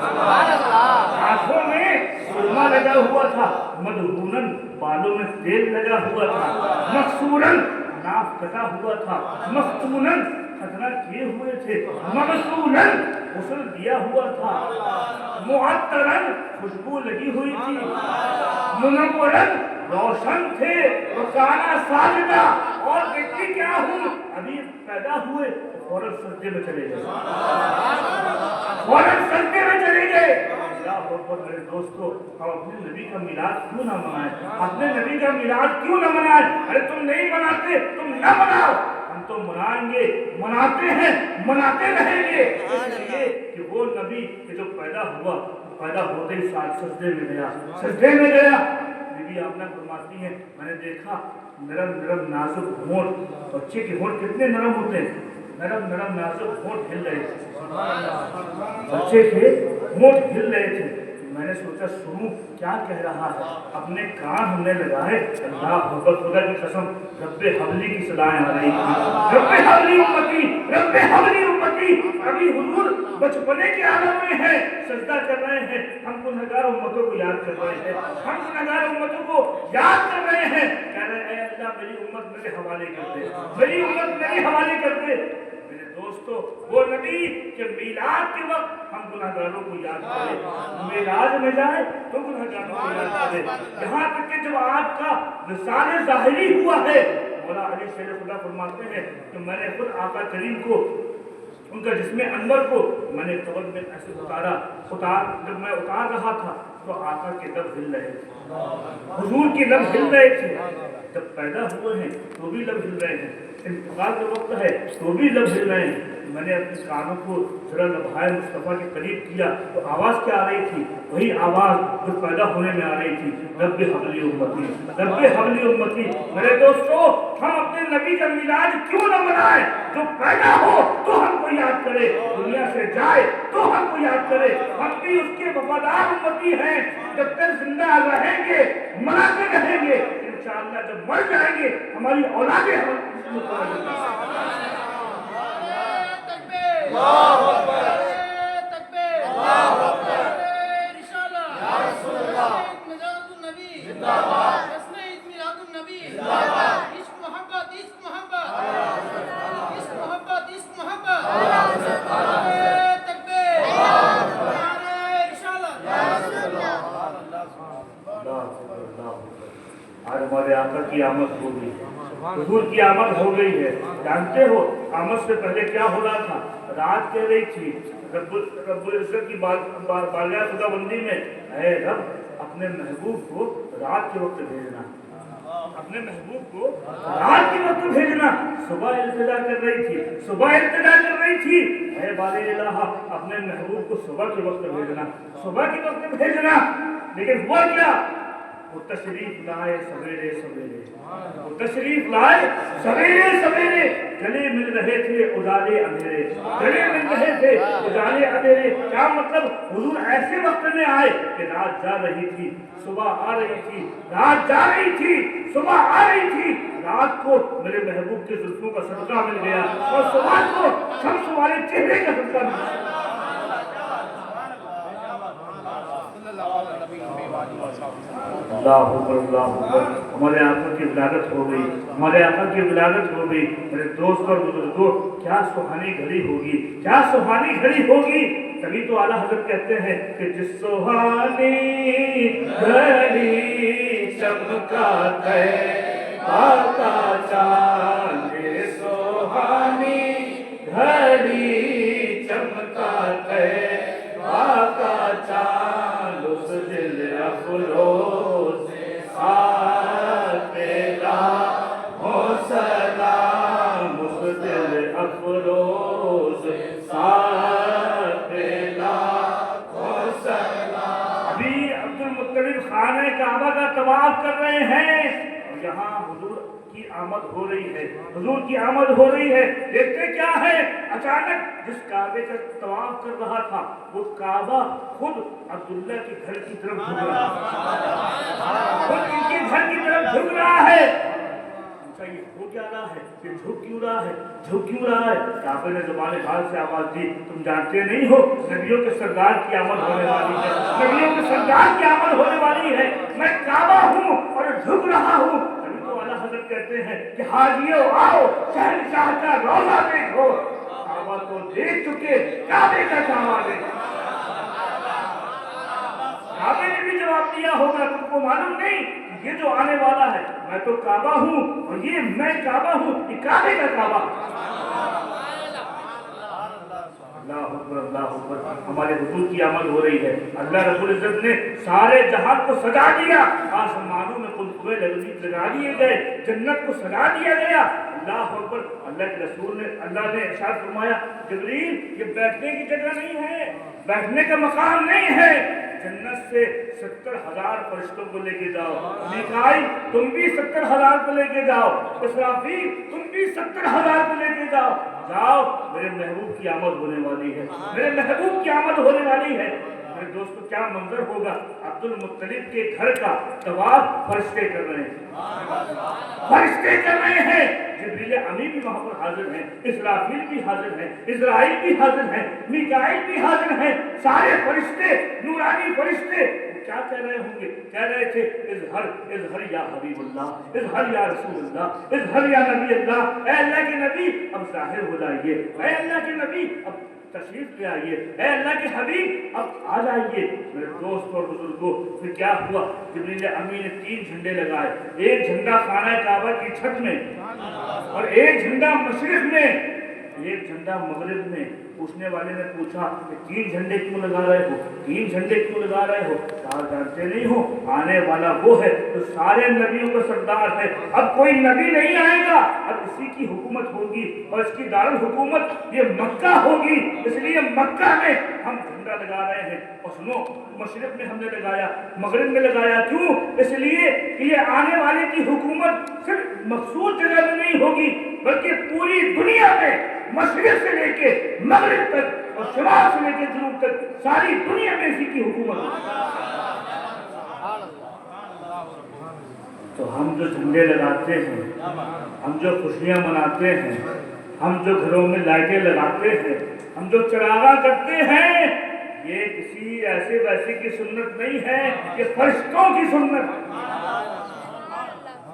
Speaker 1: आंखों में सुरमा लगा हुआ था, मदहूलन, बालों में तेल लगा हुआ था, मकसूरन, नाक कटा हुआ था, मखतूनन, खतना किए हुए थे, मगसूलन, गुस्ल दिया हुआ था, मुअत्तरन, खुशबू लगी हुई थी, मुनव्वरन, रोशन थे, वकाना साजिदा, और देखती क्या हूँ, अभी पैदा हुए फौरन सजदे में चले गए, फौरन सजदे में चले गए। मेरे दोस्तों, हम अपने नबी का मिलाद क्यों ना मनाएं? अपने नबी का मिलाद क्यों ना मनाएं? अरे तुम नहीं मनाते, तुम ना मनाओ, हम तो मनाएंगे, मनाते हैं, मनाते रहेंगे, इसलिए कि वो नबी कि जो पैदा हुआ, पैदा होते ही साथ सजदे में गया, सजदे में गया। बीबी आमना फरमाती हैं, मैंने देखा नरम नरम नाजुक होंठ, बच्चे के होंठ कितने नरम होते हैं, नरम नरम नाजुक होंठ हिल रहे थे, बच्चे के होंठ हिल रहे थे। मैंने सोचा सुनूं क्या कह रहा है, अपने कान हमने लगाए, अल्लाह अकबर, खुदा की कसम, रब्बे हवली की सदाएं आ रही थी, रब्बे हवली उम्मती, रब्बे हवली उम्मती। अभी हुजूर बचपने के आलम में है, सजदा कर रहे हैं, हम गुनहगार उम्मतों को याद कर रहे हैं, हम गुनहगार उम्मतों को याद कर रहे हैं, कह रहे हैं अल्लाह मेरी उम्मत मेरे हवाले कर दे, मेरी उम्मत मेरे हवाले कर दे। मेरे दोस्तों, वो नबी के मीलाद के वक्त हम गुनहगारों को याद करें, मेराज में जाए तो गुनहगारों को याद करें। यहाँ तक कि जब आपका विसाल ज़ाहिरी हुआ है, मौला अली शेर खुदा फरमाते हैं कि मैंने खुद आका करीम को, उनका जिस्मे अनवर को मैंने कब्र में ऐसे जब मैं उतार रहा था तो आका के लब हिल रहे थे, हुजूर के लब हिल रहे थे, जब पैदा हुए हैं तो भी लब हिल रहे हैं, इंतकाल का वक्त है तो भी लब हिल रहे हैं। मैंने अपने कानों को जरा लम्हाए मुस्तफ़ा के करीब किया तो आवाज़ क्या आ रही थी? वही आवाज़ जो पैदा होने में आ रही थी, रब्बे हवली उम्मती, रब्बे हवली उम्मती। मेरे दोस्तों, हम अपने नबी का मिलाद क्यों न मनाएं? जो पैदा हो तो हमको याद करे, दुनिया से जाए तो हमको याद करे, हम भी उसके वफादार उम्मती हैं। जब तक जिंदा रहेंगे मनाते रहेंगे, इंशाअल्लाह जब मर जाएंगे हमारी औलादें हम आज हमारे आका की आमद हो गई है, हुजूर की आमद हो गई है। जानते हो आमद से पहले क्या हो रहा था? रात कह रही थी रब्बुल इज्जत की बारगाह खुदाबंदी में, ऐ रब अपने महबूब को रात के वक्त भेजना, अपने महबूब को रात के वक्त भेजना। सुबह इल्तिजा कर रही थी, सुबह इल्तिजा कर रही थी, ऐ बारे इलाहा अपने महबूब को सुबह के वक्त भेजना, सुबह के वक्त भेजना। लेकिन हुआ क्या? वो तशरीफ लाए सवेरे सवेरे, वो तशरीफ लाए सवेरे सवेरे, गले मिल रहे थे उजाले अंधेरे, गले मिल रहे थे उजाले अंधेरे। क्या मतलब? हुजूर ऐसे वक्त में आए कि रात जा रही थी, सुबह आ रही थी, रात जा रही थी, सुबह आ रही थी। रात को मेरे महबूब के जुल्फों का सदका मिल गया और सुबह को शम्स वाले चेहरे का सदका मिल गया। अल्लाह अकबर। हमारे आका की विलादत हो गई, हमारे आका की विलादत हो गई। मेरे दोस्त और बुजुर्गों, क्या सुहानी घड़ी होगी, क्या सुहानी घड़ी होगी। तभी तो आला हजरत कहते हैं कि जिस सुहानी घड़ी चमका है आका चांद, सुहानी घड़ी चमका है आका चांद, उस दिल अफरोज आतेला हो सलाम, उस दिल अफरोज आतेला हो सलाम। अभी अब्दुल मुत्तलिब खाने काबा का तवाफ कर रहे हैं और यहाँ हुजूर की आमद हो रही है, हुजूर की आमद हो रही है। देखते क्या है, अचानक जिस काबे का तवाफ कर रहा था वो काबा खुद अब्दुल्ला के घर की तरफ झुक रहा है, खुद इनके घर की तरफ झुक रहा है। पूछा ये हो क्या रहा है, ये झुक क्यों रहा है, झुक क्यों रहा है। काबे ने ज़बान हाल से आवाज दी, तुम जानते नहीं हो नबियों के सरदार की आमद होने वाली है, नबियों के सरदार की आमद होने वाली है। मैं काबा हूँ और झुक रहा हूँ। आला हज़रत कहते हैं कि हाजियो आओ, शहंशाह का रोज़ा देखो। काबा तो देख चुके, काबे का काबा देखो। काबे ने भी जवाब दिया होगा, तुमको मालूम नहीं ये जो आने वाला है, मैं तो काबा हूँ और ये मैं काबा हूँ, ये काबे का काबा। अल्लाह अकबर, अल्लाह अकबर। हमारे हुजूर की आमद हो रही है। अल्लाह रब्बुल इज्जत ने सारे जहां को सजा दिया, आसमानों में कुलकुए लगा दिए गए, जन्नत को सजा दिया गया। अल्लाह अकबर। अल्लाह के रसूल ने, अल्लाह ने इरशाद फरमाया, जिब्रील ये बैठने की जगह नहीं है, बैठने का मकाम नहीं है, जन्नत से 70,000 फरिश्तों को लेके जाओ। मिकाईल तुम भी 70,000 को लेके जाओ, इसराफील तुम भी 70,000 को लेके जाओ। जाओ, मेरे महबूब की आमद होने वाली है, मेरे महबूब की आमद होने वाली है। मेरे दोस्तों क्या मंजर होगा, अब्दुल मुत्तलिब के घर का तवाफ फरिश्ते कर रहे हैं, फरिश्ते कर रहे हैं। जिब्रील अमीन भी वहां पर हाजिर हैं, इसराफील भी हाजिर हैं, इजराइल भी हाजिर हैं, मिकाईल भी हाजिर हैं। सारे फरिश्ते, नूरानी फरिश्ते क्या कह रहे होंगे, कह रहे थे इज़हर इज़हर या हबीबुल्लाह, इज़हर या रसूलुल्लाह, इज़हर या नबी अल्लाह। ऐ अल्लाह के नबी अब जाहिर हो जाइए, ऐ अल्लाह के नबी अब तशरीफ ले आइए, ऐ अल्लाह के हबीब अब आ जाइए। मेरे दोस्त और बुजुर्गों, फिर क्या हुआ, जिब्रील अमीन ने 3 झंडे लगाए, एक झंडा खाना काबा की छत में और एक झंडा मशरिक में, एक झंडा मगरिब में। पूछने वाले ने पूछा कि 3 झंडे क्यों लगा रहे हो, 3 झंडे क्यों लगा रहे हो। कहा जानते नहीं हो, आने वाला वो है तो सारे नबियों का सरदार है। अब कोई नबी नहीं आएगा, अब इसी की हुकूमत होगी और इसकी दारुल हुकूमत ये मक्का होगी, इसलिए मक्का में हम झंडा लगा रहे हैं। और सुनो, मशरिक में हमने लगाया, मगरिब में लगाया, क्यों? इसलिए कि ये आने वाले की हुकूमत सिर्फ मखसूस जगह में नहीं होगी, बल्कि पूरी दुनिया में मशरिक से लेके मगरिब तक और शुमाल से लेके जनूब तक सारी दुनिया में इसी की हुकूमत है। तो हम जो झंडे लगाते हैं, हम जो खुशियां मनाते हैं, हम जो घरों में लाइटें लगाते हैं, हम जो चरागा करते हैं, ये किसी ऐसे वैसे की सुन्नत नहीं है, ये फरिश्तों की सुन्नत।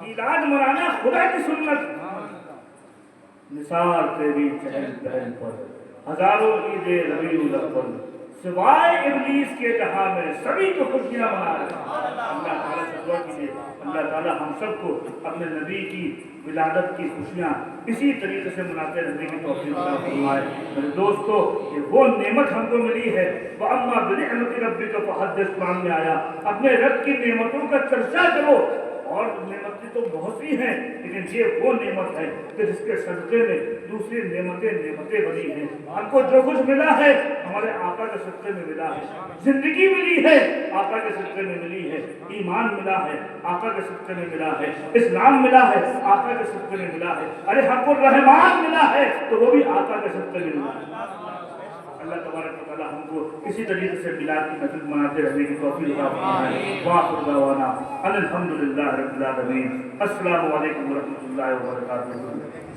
Speaker 1: मीलाद मनाना खुदा की सुन्नत। निसार तेरी चहल पहल पर हजारों ईदे रबीउल अव्वल, सिवाय इब्लीस के जहां में सभी को खुशियां मना रहे हैं। अल्लाह ताला से दुआ कीजिए, अल्लाह ताला हम सबको अपने नबी की विलादत की खुशियां इसी तरीके से मनाते रहने की तौफीक अता फरमाए। मेरे दोस्तों, ये वो नेमत हमको मिली है, वो अम्मा बिनिअमति रब्बिका फहद्दिस कुरान में आया, अपने रब की नेमतों का चर्चा करो। और नेमतें तो बहुत सी हैं, लेकिन ये वो नेमत है कि जिसके सदक़े में दूसरी नेमतें बनी हैं। हमको जो कुछ मिला है हमारे आका के सदक़े में मिला है, जिंदगी मिली है आका के सदक़े में मिली है, ईमान मिला है आका के सदक़े में मिला है, इस्लाम मिला है आका के सदक़े में मिला है, अरे हक़ुर रहमान मिला है तो वो भी आका के सदक़े में मिला है। अल्लाह तबारक व तआला हमको इसी तरीके से मिलाद की महफिल मनाते रहने की तौफीक अता फरमाए। वाखिर दअवाना अनिल हम्दुलिल्लाहि रब्बिल आलमीन। अस्सलामु अलैकुम व रहमतुल्लाहि व बरकातुहू।